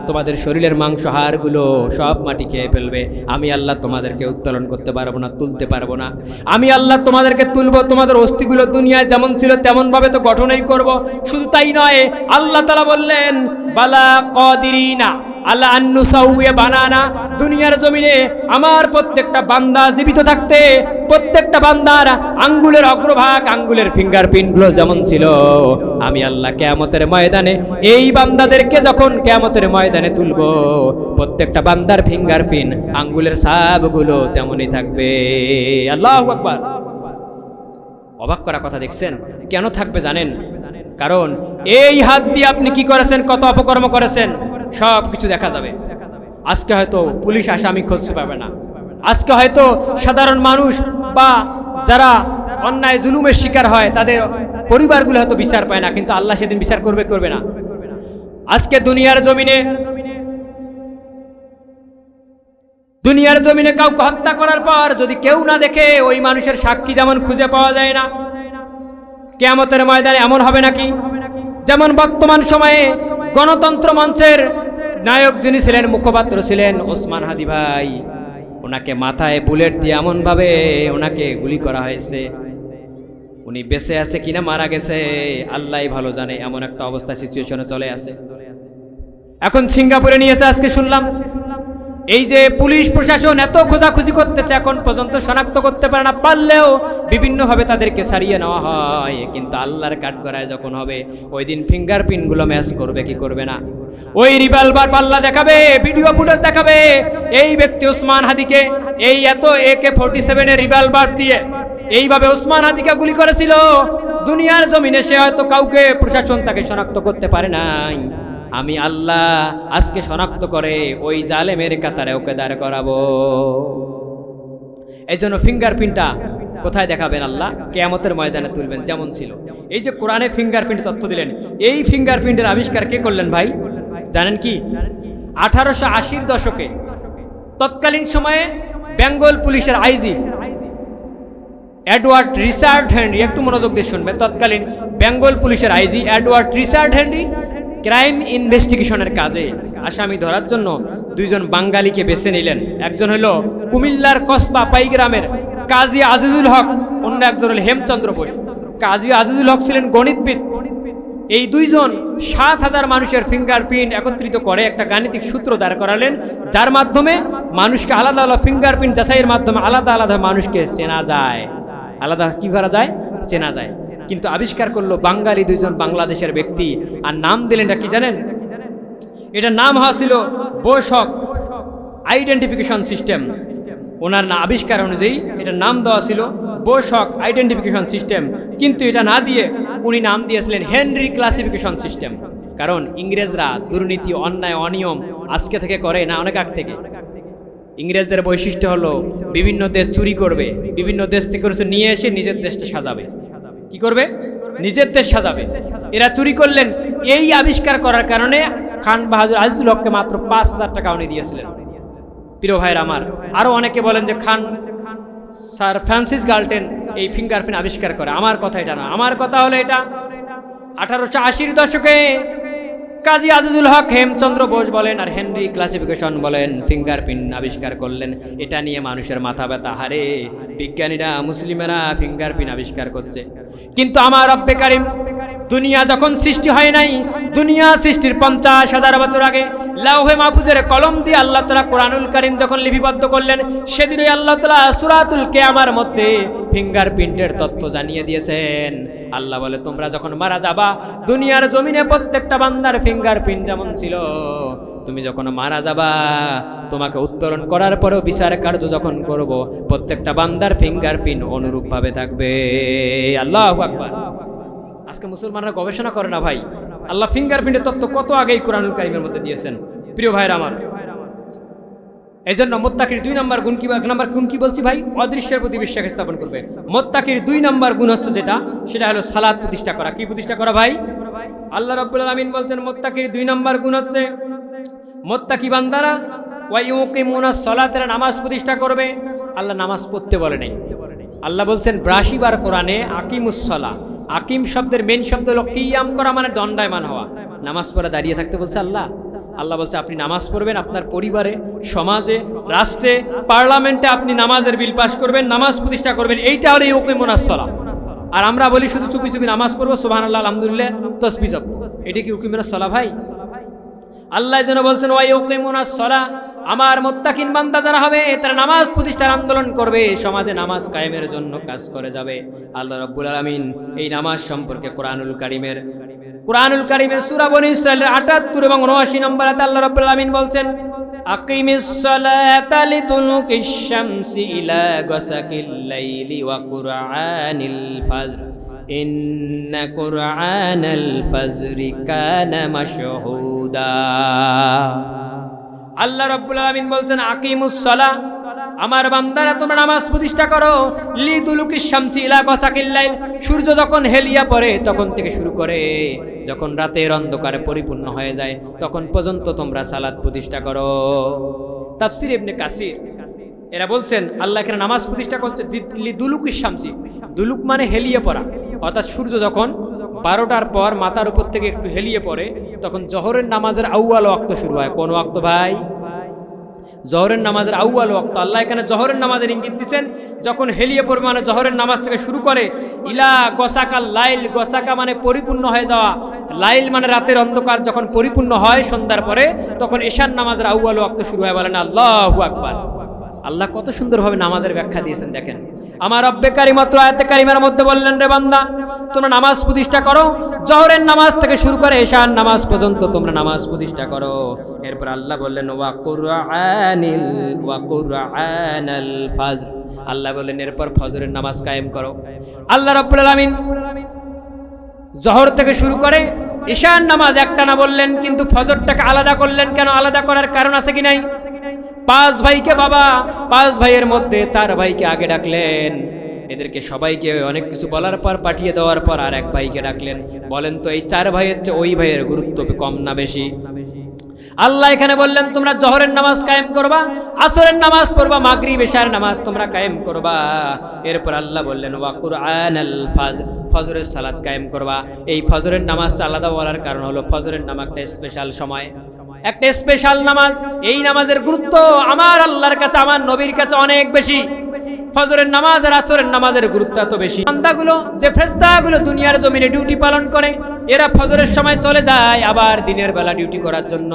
তোমাদের শরীরের মাংস হাড়গুলো সব মাটি খেয়ে ফেলবে। আমি আল্লাহ তোমাদেরকে উত্তোলন করতে পারবো না, তুলতে পারবো না। আমি আল্লাহ তোমাদেরকে তুলবো, তোমাদের অস্থিগুলো দুনিয়ায় যেমন ছিল তেমন ভাবে তো গঠনই করব। শুধু তাই নয়, আল্লাহ তাআলা বললেন, বালা কাদিরিনা আলা আন নুসাউইয়া বানানা, দুনিয়ার জমিনে আমার প্রত্যেকটা বান্দা জীবিত থাকতে প্রত্যেকটা বান্দার আঙ্গুলের অগ্রভাগ, আঙ্গুলের ফিঙ্গারপ্রিন্টগুলো যেমন ছিল, আমি আল্লাহ কিয়ামতের ময়দানে এই বান্দাদেরকে যখন কিয়ামতের ময়দানে তুলব, প্রত্যেকটা বান্দার ফিঙ্গারপ্রিন্ট, আঙ্গুলের ছাপগুলো তেমনই থাকবে। আল্লাহু আকবার। অবাক করা কথা দেখছেন? কেন থাকবে জানেন? কারণ এই হাত দিয়ে আপনি কি করেছেন, কত অপকর্ম করেছেন, সব কিছু দেখা যাবে। আজকে হয়তো পুলিশ আসামি খুঁজতে পাবে না, আজকে হয়তো সাধারণ মানুষ বা যারা অন্যায় জুলুমের শিকার হয় তাদের পরিবারগুলো হয়তো বিচার পায় না, কিন্তু আল্লাহ সেদিন বিচার করবে না। আজকে দুনিয়ার জমিনে কাউকে হত্যা করার পর যদি কেউ না দেখে, ওই মানুষের সাক্ষী যেমন খুঁজে পাওয়া যায় না, কিয়ামতের ময়দানে এমন হবে নাকি? যেমন বর্তমান সময়ে গণতন্ত্র মঞ্চের নায়ক যিনি ছিলেন, মুখপাত্র ছিলেন ওসমান হাদি ভাই, ওনাকে মাথায় বুলেট দিয়ে এমনভাবে ওনাকে গুলি করা হয়েছে, উনি বেঁচে আছে কিনা মারা গেছে আল্লাহই ভালো জানে, এমন একটা অবস্থা সিচুয়েশনে চলে আসে। এখন সিঙ্গাপুরে নিয়েছে, আজকে শুনলাম এই যে পুলিশ প্রশাসন এত খোঁজাখুঁজি করতেছে, এখন পর্যন্ত শনাক্ত করতে পারে না, পারলেও বিভিন্নভাবে তাদেরকে সারিয়ে নেওয়া হয়। কিন্তু আল্লাহর কাঠগড়ায় যখন হবে, ওই দিন ফিঙ্গারপ্রিন্টগুলো ম্যাচ করবে কি করবে না? ওই রিভলভার পাল্লা দেখাবে, ভিডিও ফুটেজ দেখাবে, এই ব্যক্তি ওসমান হাদিকে এই এত AK-47 রিভলভার দিয়ে এইভাবে ওসমান হাদিকে গুলি করেছিল। দুনিয়ার জমিনে সে হয়তো কাউকে, প্রশাসন তাকে শনাক্ত করতে পারে নাই, আমি আল্লাহ আজকে শনাক্ত করে ওই জালেমের কাতারে ওকে দাঁড় করাবো। এই জন্য ফিঙ্গারপ্রিন্টটা কোথায় দেখাবেন? আল্লাহ কিয়ামতের ময়দানে তুলবেন যেমন ছিল। এই যে কোরআনে ফিঙ্গারপ্রিন্ট তথ্য দিলেন, এই ফিঙ্গারপ্রিন্টের আবিষ্কার কে করলেন ভাই জানেন কি? 1880-র দশকে তৎকালীন সময়ে বেঙ্গল পুলিশের আইজি এডওয়ার্ড রিচার্ড হেনরি, একটু মনোযোগ দিয়ে শুনবেন, তৎকালীন বেঙ্গল পুলিশের IG Edward Richard Henry crime ইনভেস্টিগেশনের কাজে আসামি ধরার জন্য 2 জন বাঙালিকে বেছে নিলেন। একজন হলো কুমিল্লার কসবা পাইগ্রামের কাজী আজিজুল হক, অন্য একজন হল হেমচন্দ্র বোস। কাজী আজিজুল হক ছিলেন গণিতবিদ। এই 2 জন 7,000 মানুষের ফিঙ্গারপ্রিন্ট একত্রিত করে একটা গাণিতিক সূত্র দাঁড় করালেন, যার মাধ্যমে মানুষকে আলাদা আলাদা ফিঙ্গারপ্রিন্ট যাচাইয়ের মাধ্যমে আলাদা আলাদা মানুষকে চেনা যায়। আলাদা কি করা যায়? চেনা যায়। কিন্তু আবিষ্কার করলো বাঙালি দুইজন বাংলাদেশের ব্যক্তি, আর নাম দিলেন এটা কি জানেন? এটার নাম হয়েছিল বোশক আইডেন্টিফিকেশন সিস্টেম। ওনার না আবিষ্কার অনুযায়ী এটার নাম দেওয়া ছিল বোশক আইডেন্টিফিকেশন সিস্টেম, কিন্তু এটা না দিয়ে উনি নাম দিয়েছিলেন হেনরি ক্লাসিফিকেশন সিস্টেম। কারণ ইংরেজরা দুর্নীতি, অন্যায়, অনিয়ম আজকে থেকে করে না, অনেক আগ থেকে। ইংরেজদের বৈশিষ্ট্য হলো বিভিন্ন দেশ চুরি করবে, বিভিন্ন দেশ থেকে কিছু নিয়ে এসে নিজের দেশটা সাজাবে। কি করবে? নিজের দেশ সাজাবে। এরা চুরি করলেন। এই আবিষ্কার করার কারণে খান বাহাদুর আজিজুল হককে মাত্র 5,000 টাকা উনি দিয়েছিলেন। প্রিয় ভাইয়ের আমার, আরও অনেকে বলেন যে খান স্যার ফ্রান্সিস গাল্টেন এই ফিঙ্গারপ্রিন্ট আবিষ্কার করে। আমার কথা এটা না, আমার কথা হলো এটা 1880-র দশকে কাজী আজিজুল হক, হেমচন্দ্র বোস বলেন আর হেনরি ক্লাসিফিকেশন বলেন, ফিঙ্গারপ্রিন্ট আবিষ্কার করলেন। এটা নিয়ে মানুষের মাথা ব্যথা, হারে বিজ্ঞানীরা, মুসলিমেরা ফিঙ্গারপ্রিন্ট আবিষ্কার করছে। কিন্তু আমার রব্বে কারিম, দুনিয়া যখন সৃষ্টি হয় নাই, দুনিয়া সৃষ্টির 50,000 বছর আগে লাউহে মাহফুজের কলম দিয়ে আল্লাহ তাআলা কোরআনুল কারীম যখন লিপিবদ্ধ করলেন, সেদিনই আল্লাহ তাআলা সূরাতুল কিয়ামার মধ্যে ফিঙ্গারপ্রিন্টের তথ্য জানিয়ে দিয়েছেন। আল্লাহ বলে, তোমরা যখন মারা যাবা, দুনিয়ার জমিনে প্রত্যেকটা বান্দার ফিঙ্গারপ্রিন্ট যেমন ছিল, তুমি যখন মারা যাবা, তোমাকে উত্তোলন করার পরেও বিচার কার্য যখন করব, প্রত্যেকটা বান্দার ফিঙ্গারপ্রিন্ট অনুরূপভাবে থাকবে। আল্লাহু আকবার। আজকে মুসলমানরা গবেষণা করে না ভাই, আল্লাহ ফিঙ্গারপ্রিন্টের তত্ত্ব কত আগেই কোরআনুল কারীমের মধ্যে দিয়েছেন। প্রিয় ভাইরা আমার, এই জন্য মুত্তাকির 2 নম্বর গুণ কি, 1 নম্বর গুণ কি বলছি ভাই? অদৃশ্যের প্রতি বিশ্বাস স্থাপন করবে। মুত্তাকির 2 নম্বর গুণ হচ্ছে যেটা, সেটা হলো সালাত প্রতিষ্ঠা করা। কি প্রতিষ্ঠা করা ভাই? আল্লাহ রাব্বুল আলামিন বলছেন মুত্তাকির 2 নম্বর গুণ হচ্ছে মুত্তাকি বান্দারা ওয়া ইউকিমুনাস সালাতের, নামাজ প্রতিষ্ঠা করবে। আল্লাহ নামাজ পড়তে বলে নাই। আল্লাহ বলছেন 82 বার কোরআনে আকিমুস সালাহ। আকিম শব্দের মেন শব্দ হলো কিয়াম করা, মানে দণ্ডায়মান হওয়া। নামাজ পড়া দাঁড়িয়ে থাকতে বলছে আল্লাহ। আল্লাহ বলছে আপনি নামাজ পড়বেন, আপনার পরিবারে, সমাজে, রাষ্ট্রে, পার্লামেন্টে আপনি নামাজের বিল পাস করবেন, নামাজ প্রতিষ্ঠা করবেন। এইটা হলো ইউকিমুনাস সালাহ। আর আমরা বলি শুধু চুপি চুপি নামাজ পড়বো, সুবহানাল্লাহ, আলহামদুলিল্লাহ, তাসবিহ জপবো। এটা কি ইউকিমুনাস সালাহ ভাই? আল্লাহ যেন বলছেন ওয়া ইউকিমুনাস সালাহ, আমার মুত্তাকিন বান্দা যারা হবে তারা নামাজ প্রতিষ্ঠার আন্দোলন করবে, সমাজে নামাজ কায়েমের জন্য কাজ করে যাবে। আল্লাহ রাব্বুল আলামিন এই নামাজ সম্পর্কে কোরআনুল কারীমের সূরা বনী ইসরাঈলের 78 এবং 79 নম্বর আয়াতে আল্লাহ রাব্বুল আলামিন বলছেন আকিমিস সালাতা লিতুলুকিশ শামসি ইলা গাসাকিল লাইলি ওয়া কুরআনিল ফাজর ইন্না কুরআনাল ফাজরি কানা মাশহুদা। আল্লাহ রাব্বুল আলামিন বলছেন আকিমুস সালাহ, আমার বান্দারা তোমরা নামাজ প্রতিষ্ঠা করো, লিদুলুকিশ শামসি ইলা গাসাকিল লাইল, সূর্য যখন হেলিয়া পড়ে তখন থেকে শুরু করে যখন রাতের অন্ধকারে পরিপূর্ণ হয়ে যায় তখন পর্যন্ত তোমরা সালাত প্রতিষ্ঠা করো। তাফসীর ইবনে কাসির এরা বলছেন আল্লাহ এখানে নামাজ প্রতিষ্ঠা করছে লিদুলুকিশ শামসি। দুলুক মানে হেলিয়ে পড়া, অর্থাৎ সূর্য যখন 12টার পর মাথার উপর থেকে একটু হেলিয়ে পড়ে তখন জহরের নামাজের আউয়াল ওয়াক্ত শুরু হয়। কোন ওয়াক্ত ভাই? জহরের নামাজের আউয়াল ওয়াক্ত। আল্লাহ এখানে জহরের নামাজের ইঙ্গিত দিচ্ছেন, যখন হেলিয়ে পড়বে মানে জহরের নামাজ থেকে শুরু করে ইলা গসাকাল লাইল, গসাকা মানে পরিপূর্ণ হয়ে যাওয়া, লাইল মানে রাতের অন্ধকার যখন পরিপূর্ণ হয় সন্ধ্যার পরে তখন ঈশার নামাজের আউয়াল ওয়াক্ত শুরু হয়। বলেন আল্লাহু আকবার। আল্লাহ কত সুন্দরভাবে নামাজের ব্যাখ্যা দিয়েছেন দেখেন। আমার রব্বে কারীম মাত্র আয়াতে কারিমার মধ্যে বললেন, রে বান্দা তোমরা নামাজ প্রতিষ্ঠা করো, জহরের নামাজ থেকে শুরু করে ঈশার নামাজ পর্যন্ত তোমরা নামাজ প্রতিষ্ঠা করো। এরপর আল্লাহ বললেন ওয়া কুরআনাল ফাজর, আল্লাহ বললেন এরপর ফজরের নামাজ কায়েম করো। আল্লাহ রাব্বুল আলামিন জহর থেকে শুরু করে ঈশার নামাজ একটা না বললেন, কিন্তু ফজরটাকে আলাদা করলেন কেন? আলাদা করার কারণ আছে কি নাই? 5 ভাইকে বাবা, 5 ভাইয়ের মধ্যে 4 ভাইকে আগে ডাকলেন, এদেরকে সবাইকে অনেক কিছু বলার পর পাঠিয়ে দেওয়ার পর আর এক ভাইকে ডাকলেন। বলেন তো এই 4 ভাইয়ের চেয়ে ওই ভাইয়ের গুরুত্ব কম না বেশি? আল্লাহ এখানে বললেন তোমরা জহরের নামাজ কায়েম করবা, আসরের নামাজ পড়বা, মাগরিব এশার নামাজ তোমরা কায়েম করবা। এরপর আল্লাহ বললেন ওয়া কুরআনাল ফাজর, ফজরের সালাত কায়েম করবা। এই ফজরের নামাজটা আলাদা বলার কারণ হলো ফজরের নামাজ একটা স্পেশাল সময়, একটা স্পেশাল নামাজ। এই নামাজের গুরুত্ব আমার আল্লাহর কাছে, আমার নবীর কাছে অনেক বেশি। ফজরের নামাজ আর আসরের নামাজের গুরুত্ব এত বেশি। বান্দাগুলো যে ফেরেশতাগুলো দুনিয়ার জমিনে ডিউটি পালন করে, এরা ফজরের সময় চলে যায় আবার দিনের বেলা ডিউটি করার জন্য।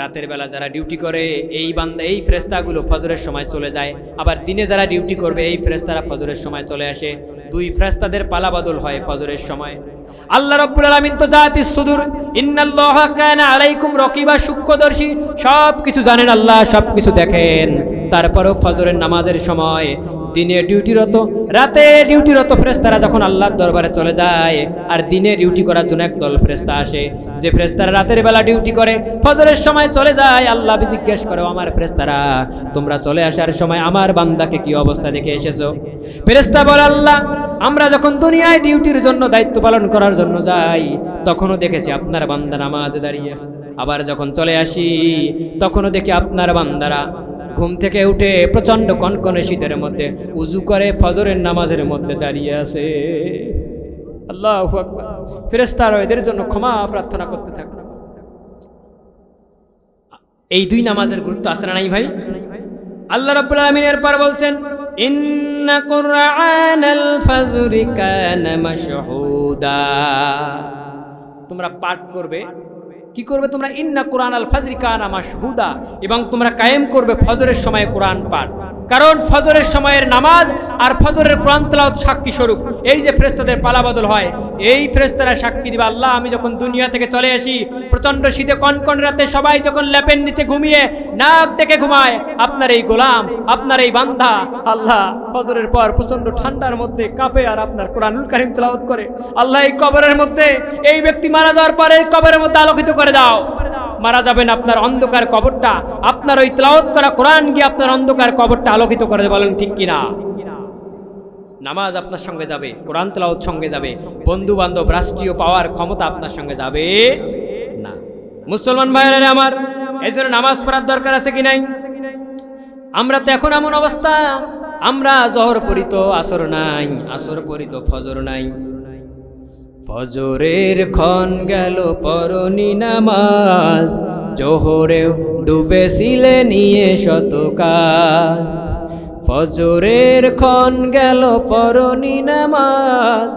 রাতের বেলা যারা ডিউটি করে এই বান্দা এই ফেরেশতাগুলো ফজরের সময় চলে যায়, আবার দিনে যারা ডিউটি করবে এই ফেরেশতারা ফজরের সময় চলে আসে। দুই ফেরেশতাদের পালাবদল হয় ফজরের সময়। আল্লাহ রাব্বুল আলামিন তো জাতিস সুদূর, ইন্নাল্লাহা কানা আলাইকুম রাকিবা, সূক্ষ্মদর্শী, সব কিছু জানেন আল্লাহ, সব কিছু দেখেন। তারপরও ফজরের নামাজের সময় দিনে ডিউটিরত রাতে ডিউটিরত ফেরেশতারা যখন আল্লাহর দরবারে চলে যায়, আর দিনে ডিউটি করার জন্য একদল ফেরেশতা আসে, যে ফেরেশতারা রাতের বেলা ডিউটি করে ফজরের সময় চলে যায়, আল্লাহ জিজ্ঞেস করে, আমার ফেরেশতারা তোমরা চলে আসার সময় আমার বান্দাকে কি অবস্থা দেখে এসেছো? ফেরেশতা বলে, আল্লাহ আমরা যখন দুনিয়ায় ডিউটির জন্য দায়িত্ব পালন করার জন্য যাই তখনও দেখেছি আপনার বান্দা নামাজে দাঁড়িয়ে, আবার যখন চলে আসি তখনও দেখি আপনার বান্দারা ঘুম থেকে উঠে প্রচণ্ড কনকনে শীতের মধ্যে উজু করে ফজরের নামাজের মধ্যে দাঁড়িয়ে আছে। আল্লাহু আকবার। ফেরেশতারা এদের জন্য ক্ষমা প্রার্থনা করতে থাকে। এই দুই নামাজের গুরুত্ব আছে না নাই ভাই? আল্লাহ রাব্বুল আলামিন এরপর বলছেন, ইন্না কুরআনাল ফাজরি কানা মাশহুদা, তোমরা পাঠ করবে, কি করবে তোমরা? ইন্না কুরআনাল ফাজরি কানা মাশহুদা, এবং তোমরা কায়েম করবে ফজরের সময় কোরআন পাঠ। কারণ ফজরের সময়ের নামাজ আর ফজরের কোরআন তেলাওয়াত সাক্ষী স্বরূপ। এই যে ফেরেশতাদের পালাবদল হয়, এই ফেরেশতারা সাক্ষী দিবে, আল্লাহ আমি যখন দুনিয়া থেকে চলে আসি প্রচণ্ড শীতে কনকন রাতে সবাই যখন ল্যাপের নিচে ঘুমিয়ে নাক ডেকে ঘুমায়, আপনার এই গোলাম, আপনার এই বান্দা আল্লাহ ফজরের পর প্রচণ্ড ঠান্ডার মধ্যে কাঁপে আর আপনার কোরআনুল কারীম তেলাওয়াত করে। আল্লাহ এই কবরের মধ্যে এই ব্যক্তি মারা যাওয়ার পরে কবরের মধ্যে আলোকিত করে দাও। মারা যাবেন আপনার অন্ধকার কবরটা, আপনার ওই তেলাওয়াত করা কোরআন গিয়ে আপনার অন্ধকার কবরটা আলোকিত করে দেবে। বলেন ঠিক কিনা? নামাজ আপনার সঙ্গে যাবে, কোরআন তেলাওয়াত সঙ্গে যাবে, বন্ধু বান্ধব রাষ্ট্রীয় পাওয়ার ক্ষমতা আপনার সঙ্গে যাবে না। মুসলমান ভাইয়েরা আমার, এই জন্য নামাজ পড়ার দরকার আছে কি নাই? আমরা তো এখন এমন অবস্থা, আমরা জহর পড়ি তো আসর নাই, আসর পড়ি তো ফজর নাই। ফজরের ক্ষণ গেল পরনি নামাজ, জোহরে ডুবেছিলে নিয়ে শত কাজ। ফজরের ক্ষণ গেল পরনি নামাজ,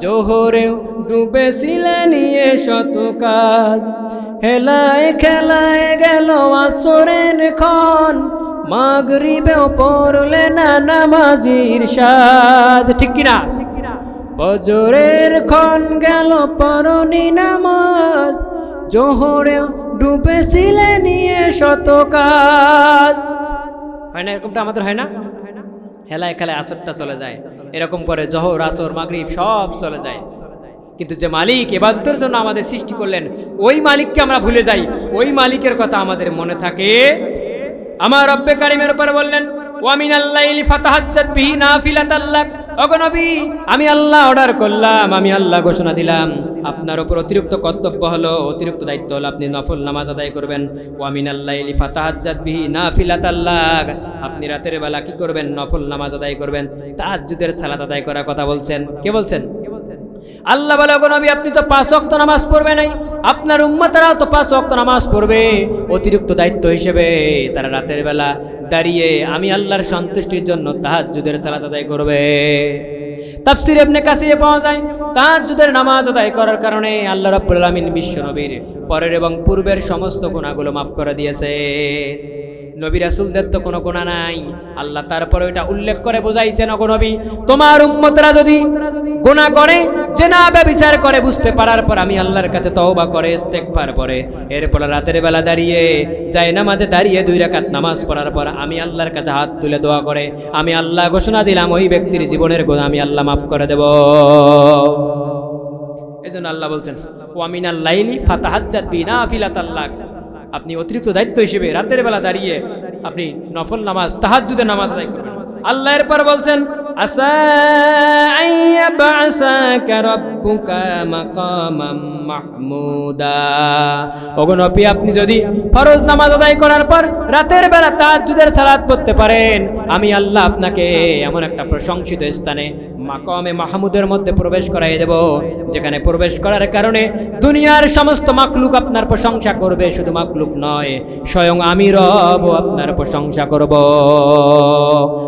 জোহরে ডুবেছিলে নিয়ে শত কাজ। হেলায় খেলায় গেল আসরের ক্ষণ, মাগরিবেও পড়লে না নামাজির সাজ। ঠিক কিনা? ফজরের ক্ষণ গেল পরনি নামাজ, জোহরে ডুবেছিলে নিয়ে শত কাজ। হয় না এরকমটা? আমাদের হয় না? হেলায় খেলায় আসরটা চলে যায়, এরকম করে জোহর আসর মাগরিব সব চলে যায়। কিন্তু যে মালিক ইবাদতের জন্য আমাদের সৃষ্টি করলেন, ওই মালিককে আমরা ভুলে যাই, ওই মালিকের কথা আমাদের মনে থাকে। আমার রব্বে কারিমের উপর বললেন, ওয়া মিনাল লাইলি ফাতাহাজ্জাত বিহি নাফিলাতাল লাক। ওগো নবী, আমি আল্লাহ অর্ডার করলাম, আমি আল্লাহ ঘোষণা দিলাম, আপনার উপর অতিরিক্ত কর্তব্য হলো, অতিরিক্ত দায়িত্ব হলো, আপনি নফল নামাজ আদায় করবেন। ওয়া মিনাল লাইলি ফাতাহাজ্জাত বিহি নাফিলাতাল লাক, আপনি রাতের বেলা কি করবেন? নফল নামাজ আদায় করবেন। তাহাজ্জুদের সালাত আদায় করার কথা বলছেন। কে বলছেন? আল্লাহ বলে, ওগো নবী আপনি তো 5 ওয়াক্ত নামাজ পড়বে নাই, আপনার উম্মতরাও তো 5 ওয়াক্ত নামাজ পড়বে। অতিরিক্ত দায়িত্ব হিসেবে তারা রাতের বেলা দাঁড়িয়ে আমি আল্লাহর সন্তুষ্টির জন্য তাহাজ্জুদের সালাত আদায় করবে। তাফসীর ইবনে কাসিরে পাওয়া যায়, তাহাজ্জুদের নামাজ আদায় করার কারণে আল্লাহ রাব্বুল আলামিন বিশ্ব নবীর পরের এবং পূর্বের সমস্ত গুনাহগুলো মাফ করে দিয়েছে। নবী রাসূলদের তো কোনো গুনাহ নাই, আল্লাহ তারপরে ওইটা উল্লেখ করে বোঝাইছেন, ওগো নবী তোমার উম্মতরা যদি গুনাহ করে, জেনা ব্যভিচার করে, বুঝতে পারার পর আমি আল্লাহর কাছে তওবা করে ইস্তেগফার করে এরপর রাতের বেলা দাঁড়িয়ে যায় নামাজে দাঁড়িয়ে 2 রাকাত নামাজ পড়ার পর আমি আল্লাহর কাছে হাত তুলে দোয়া করে, আমি আল্লাহ ঘোষণা দিলাম ওই ব্যক্তির জীবনের গুনাহ আমি আল্লাহ মাফ করে দেব। এজন্য আল্লাহ বলছেন, ওয়া মিনাল লাইলি ফাতাহাজ্জাত বিহি নাফিলাতাল লাক, আপনি অতিরিক্ত দায়িত্ব হিসেবে রাতের বেলা দাঁড়িয়ে আপনি নফল নামাজ তাহাজ্জুদের নামাজ আদায় করবেন। আল্লাহ এরপর বলছেন, আসা আইয়াবআসাকা রাব্বুকা মাকামাম মাহমুদা, ওগো নবী আপনি যদি ফরজ নামাজ আদায় করার পর রাতের বেলা তাহাজ্জুদের সালাত পড়তে পারেন, আমি আল্লাহ আপনাকে এমন একটা প্রশংসিত স্থানে মাকামে মাহমুদের মধ্যে প্রবেশ করাই দেব, যেখানে প্রবেশ করার কারণে দুনিয়ার সমস্ত মাখলুক আপনার প্রশংসা করবে। শুধু মাখলুক নয়, স্বয়ং আমি রব আপনার প্রশংসা করব।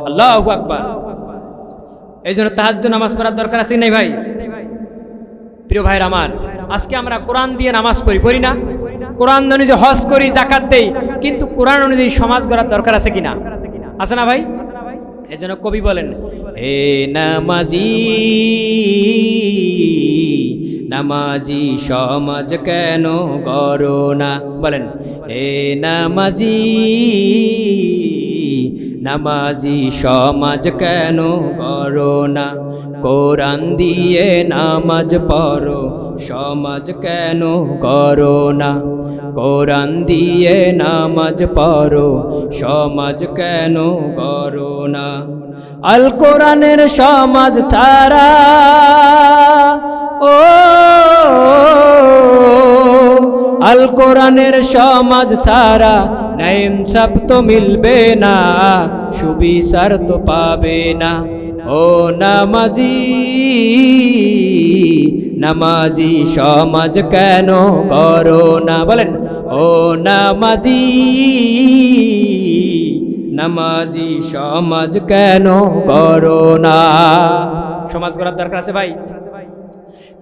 আল্লাহু আকবার। এই জন্য তাহাজ্জুদ নামাজ পড়ার দরকার আছে নাই ভাই? প্রিয় ভাইরা আমার, আজকে আমরা কোরআন দিয়ে নামাজ পড়ি না? কোরআন অনুযায়ী হজ করি, জাকাত দেই, কিন্তু কোরআন অনুযায়ী সমাজ গড়ার দরকার আছে কিনা? আছে না ভাই? এই জন্য কবি বলেন, হে নামাজি নামাজি সমাজ কেন গড়ো না? বলেন, হে নামাজি নামাজি সমাজ কেন গড়ো না? কোরআন দিয়ে নামাজ পড়ো, সমাজ কেন গড়ো না? কোরআন দিয়ে নামাজ পড়ো, সমাজ কেন গড়ো না? আল কোরআনের সমাজ ছাড়া ও আল কোরআনের সমাজ ছাড়া ন্যায় ইনসাফ তো মিলবে না, সুবিচার তো পাবে না। ও নামাজি নামাজি সমাজ কেন করো না? বলেন, ও নামাজি নামাজি সমাজ কেন করো না? সমাজ গড়ার দরকার আছে ভাই।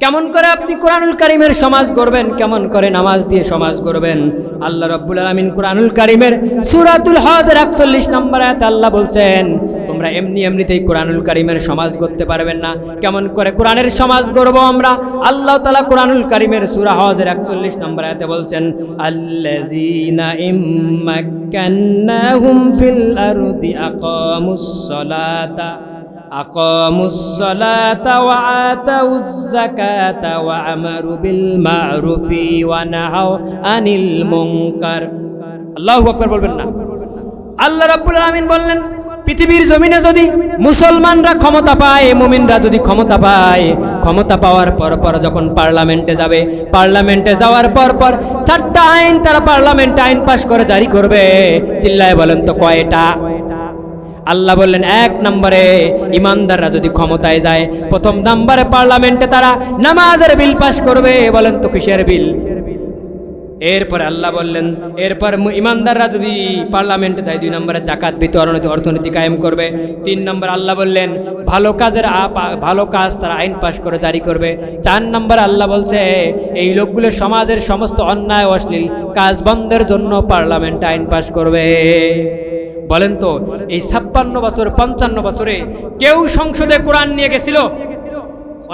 কেমন করে আপনি কোরআনুল কারীমের সমাজ গড়বেন? কেমন করে নামাজ দিয়ে সমাজ গড়বেন? আল্লাহ রাব্বুল আলামিন কোরআনুল কারীমের সূরাতুল হজের ৪১ নম্বর আয়াতে আল্লাহ বলছেন, তোমরা এমনিতেই কোরআনুল কারীমের সমাজ গড়তে পারবেন না। কেমন করে কোরআনের সমাজ গড়বো আমরা? আল্লাহ তাআলা কোরআনুল কারীমের সূরা হজের ৪১ নম্বর আয়াতে বলছেন, আল্লাযীনা ইম্মাক্কান্নাহুম ফিল আরদি আকামুস সালাতা ওয়া আতাউয যাকাতা ওয়া আমারু বিল মা'রুফি ওয়া নাহাউ আনিল মুনকার। আল্লাহু আকবার বলবেন না? আল্লাহ রাব্বুল আলামিন বললেন, পৃথিবীর জমিনে যদি মুসলমানরা ক্ষমতা পায়, মুমিনরা যদি ক্ষমতা পায়, ক্ষমতা পাওয়ার পর যখন পার্লামেন্টে যাবে, পার্লামেন্টে যাওয়ার পর 4টা আইন তারা পার্লামেন্টে আইন পাশ করে জারি করবে। চিল্লায় বলেন তো কয়টা? আল্লাহ বললেন, 1 নম্বরে ইমানদাররা যদি ক্ষমতায় যায়, প্রথম নম্বরে পার্লামেন্টে তারা নামাজের বিল পাশ করবে। বলেন তো কিসের বিল? এরপর আল্লাহ বললেন, এরপর ইমানদাররা যদি পার্লামেন্টে যায়, 2 নম্বরে জাকাত বিতরণ অর্থনীতি কায়েম করবে। 3 নম্বর আল্লাহ বললেন, ভালো কাজ তারা আইন পাশ করে জারি করবে। 4 নম্বর আল্লাহ বলছে, এই লোকগুলো সমাজের সমস্ত অন্যায় অশ্লীল কাজ বন্ধের জন্য পার্লামেন্টে আইন পাশ করবে। বলেন তো, এই 56 বছর 55 বছরে কেউ সংসদে কোরআন নিয়ে গেছিল?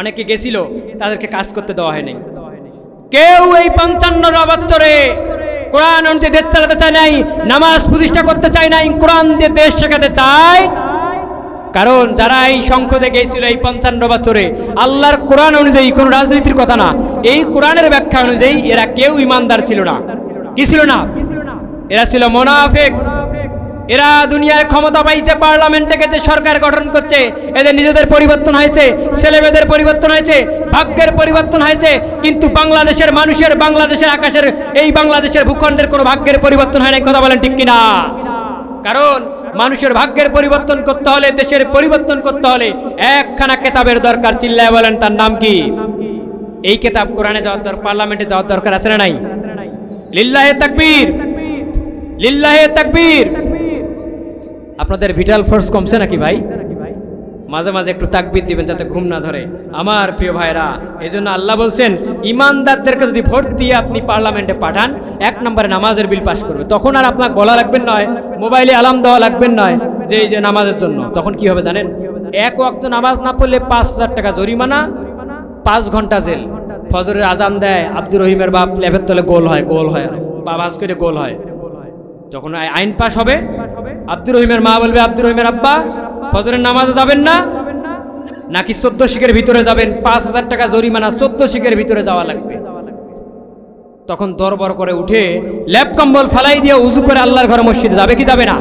অনেকে গেছিল, তাদেরকে কাজ করতে দেওয়া হয়নি। কেউ এই 55 বছরে কোরআন অনুযায়ী দেশ চালাতে চায় নাই, নামাজ প্রতিষ্ঠা করতে চায় নাই, কোরআন দিয়ে দেশ শেখাতে চায়। কারণ যারা এই সংসদে গিয়েছিল এই 55 বছরে, আল্লাহর কোরআন অনুযায়ী, কোনো রাজনীতির কথা না, এই কোরআনের ব্যাখ্যা অনুযায়ী এরা কেউ ইমানদার ছিল না। কি ছিল না? এরা ছিল মুনাফিক। এরা দুনিয়ার ক্ষমতা পাইছে, পার্লামেন্টে গেছে, সরকার গঠন করছে, এদের নিজেদের পরিবর্তন হয়েছে, ছেলেমেয়েদের পরিবর্তন হয়েছে, ভাগ্যের পরিবর্তন হয়েছে, কিন্তু বাংলাদেশের মানুষের, বাংলাদেশের আকাশের, এই বাংলাদেশের ভূখণ্ডের কোনো ভাগ্যের পরিবর্তন হয় না। কথা বলেন ঠিক কিনা? কারণ মানুষের ভাগ্যের পরিবর্তন করতে হলে, দেশের পরিবর্তন করতে হলে একখানা কেতাবের দরকার। চিল্লায় বলেন, তার নাম কি? এই কেতাব কোরআনে যাওয়ার দরকার, পার্লামেন্টে যাওয়ার দরকার আছে না নাই? লিল্লাহে তাকবীর, লিল্লাহে তাকবীর। আপনাদের ভিটাল ফোর্স কমছে নাকি ভাই? মাঝে মাঝে একটু তাকবীর দিবেন যাতে ঘুম না ধরে আমার প্রিয় ভাইরা। এই জন্য আল্লাহ বলছেন, ইমানদারদেরকে যদি ভোট দিয়ে আপনি পার্লামেন্টে পাঠান, 1 নম্বরে নামাজের বিল পাশ করবে। তখন আর আপনাকে বলা লাগবেন নয়, মোবাইলে আলার্ম দেওয়া লাগবেন নয় যে এই যে নামাজের জন্য। তখন কি হবে জানেন? 1 ওয়াক্ত নামাজ না পড়লে 5000 টাকা জরিমানা, 5 ঘন্টা জেল। ফজরের আজান দেয়, আব্দুর রহিমের বাপ লেফের তলে গোল হয়, বাবাজ করে গোল হয়। যখন আইন পাশ হবে, আব্দুর রহিমের মা বলবে, আব্দুর রহিমের আব্বা ফজরের নামাজে যাবেন না নাকি 14 শিখের ভিতরে যাবেন? 5000 টাকা জরিমানা, 14 শিখের ভিতরে যাওয়া লাগবে। তখন দরবার করে উঠে ল্যাপ কম্বল ফালাই দিয়ে উজু করে আল্লাহর ঘরে মসজিদে যাবে কি যাবে না?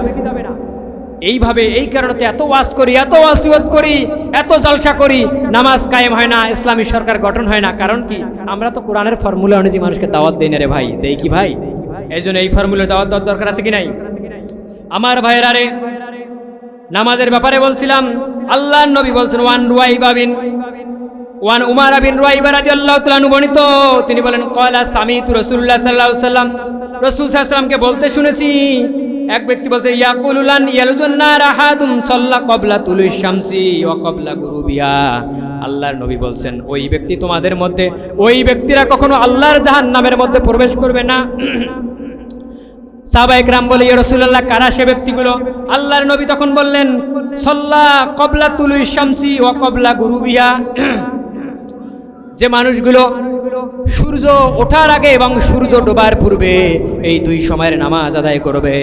এইভাবে, এই কারণে এত ওয়াজ করি, এত ওয়াসিয়ত করি, এত জলসা করি, নামাজ কায়েম হয় না, ইসলামী সরকার গঠন হয় না। কারণ কি? আমরা তো কোরআনের ফর্মুলা অনুযায়ী মানুষকে দাওয়াত দেই না রে ভাই। দেই কি ভাই? এই জন্য এই ফর্মুলার দাওয়াত দেওয়ার দরকার আছে কি নাই? আমার ভাইয়েরা রে, নামাজের ব্যাপারে বলছিলাম, আল্লাহর নবী বলছেন, ওয়ান উমার বিন রুয়াইবা রাদিয়াল্লাহু তাআলা আনহু বর্ণিত, তিনি বলেন, ক্বালা সামিতু রাসূলুল্লাহ সাল্লাল্লাহু আলাইহি ওয়াসাল্লাম, রাসূল সাল্লাল্লাহু আলাইহি ওয়াসাল্লামকে বলতে শুনেছি। এক ব্যক্তি বলছে, ইয়াকুলুলান ইয়ালুজুন নার আহাদুম সাল্লা ক্বাবলা তুলুশ শামসি ওয়া ক্বাবলা গুরুবিহা, আল্লাহর নবী বলছেন ওই ব্যক্তি তোমাদের মধ্যে, ওই ব্যক্তিরা কখনো আল্লাহর জাহান্নামের মধ্যে প্রবেশ করবে না। সাহাবা একরাম বলে, ইয়া রাসূলুল্লাহ, কারা সে ব্যক্তিগুলো? আল্লাহর নবী তখন বললেন, সাল্লা ক্বাবলা তুলুই শামসি ওয়া ক্বাবলা গুরুবিহা, যে মানুষগুলো সূর্য ওঠার আগে এবং সূর্য ডোবার পূর্বে এই দুই সময়ের নামাজ আদায় করবে,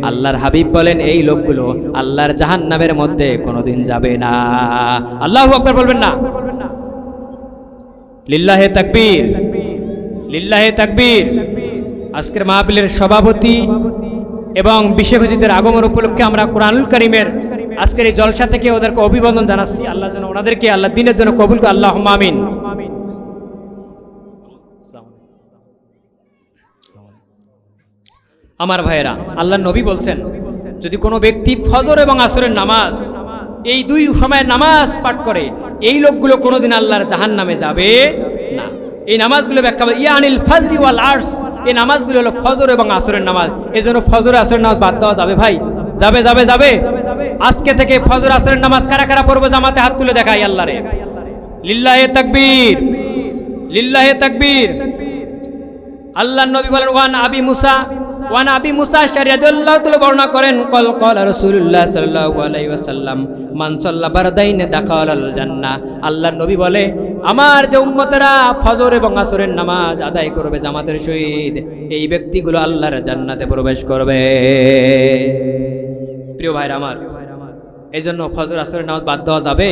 আল্লাহর হাবিব বলেন এই লোকগুলো আল্লাহর জাহান্নামের মধ্যে কোনোদিন যাবে না। আল্লাহু আকবার বলবেন না? লিল্লাহে তাকবীর, লিল্লাহে তাকবীর। আজকের মাহফিলের সভাপতি এবং বিশেষ অতিথিদের আগমন উপলক্ষে আমরা কোরআনুল কারীমের আজকের এই জলসা থেকে ওদেরকে অভিবাদন জানাচ্ছি। আল্লাহ যেন ওনাদেরকে আল্লাহ দিনের জন্য কবুল করে, আল্লাহুম্মা আমিন। আমার ভাইয়েরা, আল্লাহর নবী বলছেন যদি কোনো ব্যক্তি ফজর এবং আসরের নামাজ, এই দুই সময়ের নামাজ পাঠ করে, এই লোকগুলো কোনোদিন আল্লাহর জাহান্নামে যাবে না। এই নামাজগুলো ব্যাখ্যা ইয়ানিল ফাজরি ওয়াল আরস, এই নামাজগুলো হলো ফজর এবং আসরের নামাজ। এই জন্য ফজর আসরের নামাজ বাদ দেওয়া যাবে ভাই? যাবে যাবে যাবে। আজকে থেকে ফজর আসরের নামাজ কারা কারা পড়বে? জামাতে হাত তুলে দেখাই আল্লাহরে। লিল্লাহে তাকবীর, লিল্লাহে তাকবীর। আল্লাহর নবী বলেন, ওয়ান আবি মুসা রাদিয়াল্লাহু তাআলা বর্ণনা করেন, ক্বাল রাসূলুল্লাহ সাল্লাল্লাহু আলাইহি ওয়াসাল্লাম মান সাল্লা বারদাইনে দাখালাল জান্নাহ। আল্লাহর নবী বলে, আমার যে উম্মতেরা ফজর এবং আসরের নামাজ আদায় করবে জামাতের সহিত, এই ব্যক্তিগুলো আল্লাহর জান্নাতে প্রবেশ করবে। প্রিয় ভাইরা আমার, এই জন্য ফজর আসরের নামাজ বাদ দেওয়া যাবে?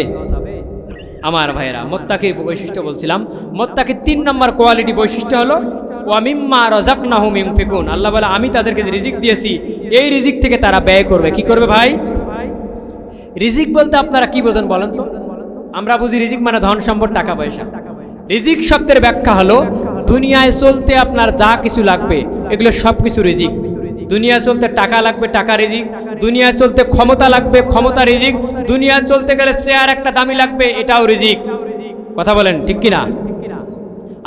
আমার ভাইরা, মুত্তাকির বৈশিষ্ট্য বলছিলাম। মুত্তাকির 3 নম্বর কোয়ালিটি বৈশিষ্ট্য হলো ওয়া মিম্মা রাযাকনাহুম ইউনফিকুন। আল্লাহ বলে, আমি তাদেরকে যে রিজিক দিয়েছি এই রিজিক থেকে তারা ব্যয় করবে। কি করবে ভাই? রিজিক বলতে আপনারা কি বোঝেন বলেন তো? আমরা বুঝি রিজিক মানে ধন সম্পদ, টাকা পয়সা। রিজিক শব্দের ব্যাখ্যা হলো দুনিয়ায় চলতে আপনার যা কিছু লাগবে এগুলো সব কিছু রিজিক। দুনিয়া চলতে টাকা লাগবে, টাকা রিজিক। দুনিয়া চলতে ক্ষমতা লাগবে, ক্ষমতা রিজিক। দুনিয়া চলতে গেলে চেয়ার একটা দামি লাগবে, এটাও রিজিক। কথা বলেন ঠিক কিনা?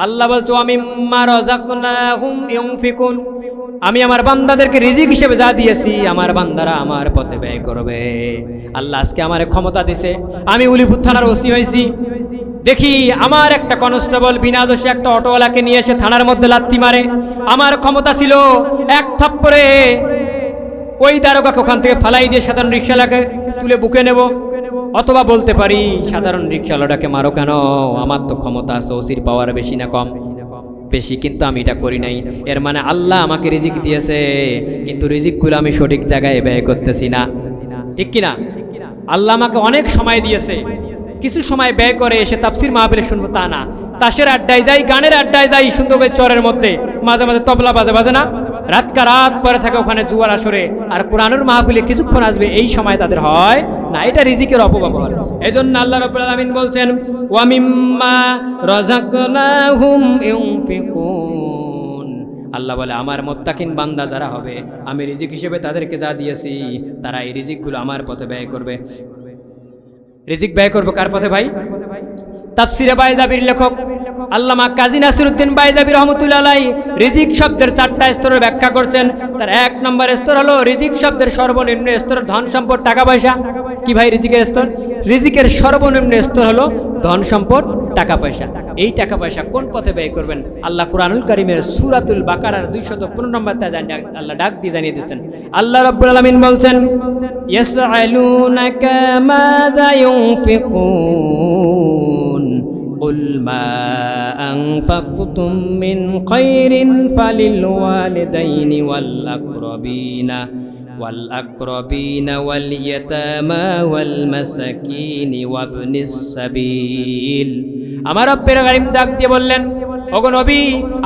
আল্লাহ বলছে ওয়া মিম্মা রাযাকনাহুম ইউনফিকুন, আমি আমার বান্দাদেরকে রিজিক হিসেবে যা দিয়েছি আমার বান্দারা আমার পথে ব্যয় করবে। আল্লাহ আজকে আমার ক্ষমতা দিছে, আমি উলিপুর থানার ওসি হয়েছি, দেখি আমার একটা কনস্টেবল বিনা দোষে একটা অটোওয়ালাকে নিয়ে এসে থানার মধ্যে লাত্তি মারে। আমার ক্ষমতা ছিল এক থাপ্পড়ে ওই দারোগাকে ওখান থেকে ফালাই দিয়ে সাধারণ রিক্সাওয়ালাকে তুলে বুকে নেব, অথবা বলতে পারি সাধারণ রিক্সাওয়ালাটাকে মারো কেন, আমার তো ক্ষমতা আছে, ওসির পাওয়ার বেশি না কম? বেশি, কিন্তু আমি এটা করি নাই। এর মানে আল্লাহ আমাকে রিজিক দিয়েছে, কিন্তু রিজিকগুলো আমি সঠিক জায়গায় ব্যয় করতেছি না। ঠিক কিনা? আল্লাহ আমাকে অনেক সময় দিয়েছে, কিছু সময় ব্যয় করে এসে তাফসির মাহফিলে শুনবো তা না, তাসের আড্ডায় যাই, গানের আড্ডায় যাই, সুন্দর করে চরের মধ্যে মাঝে মাঝে তবলা বাজে না, রাতকা রাত পরে থাকে ওখানে জুয়ার আসরে, আর কোরআনের মাহফিলে কিছুক্ষণ আসবে, এই সময় তাদের হয় না। এটা রিজিকের অপব্যবহার। এই জন্য আল্লাহ রাব্বুল আলামিন বলছেন ওয়া মিম্মা রাযাকনাহুম ইউনফিকুন। আল্লাহ বলে আমার মুত্তাকিন বান্দা যারা হবে, আমি রিজিক হিসেবে তাদেরকে যা দিয়েছি তারা এই রিজিকগুলো আমার পথে ব্যয় করবে। রিজিক ব্যয় করবে কার পথে ভাই? তাফসিরে বাইজাবির লেখক আল্লামা কাজী নাসিরউদ্দিন বাইজাবি রহমতুল্লাহ আলাইহি রিজিক শব্দের 4টা স্তরের ব্যাখ্যা করছেন। তার 1 নম্বর স্তর হলো রিজিক শব্দের সর্বনিম্ন স্তর ধন সম্পদ টাকা পয়সা। কি ভাই রিজিকের স্তর? রিজিকের সর্বনিম্ন স্তর হলো ধন সম্পদ টাকা পয়সা। এই টাকা পয়সা কোন পথে ব্যয় করবেন? আল্লাহ কুরআনুল কারীমের সূরাতুল বাকারার 215 নম্বর আয়াতে আল্লাহ ডাক দিয়ে জানিয়ে দিয়েছেন। আল্লাহ রাব্বুল আলামিন বলছেন ইয়াসআলুনাকা মাযা ইউনফিকুন قل ما أنفقتم من خير فللوالدين والأقربين واليتامى والمساكين وابن السبيل। আমার রব্বের কারীম ডাক দিয়ে বললেন, ওগো নবী,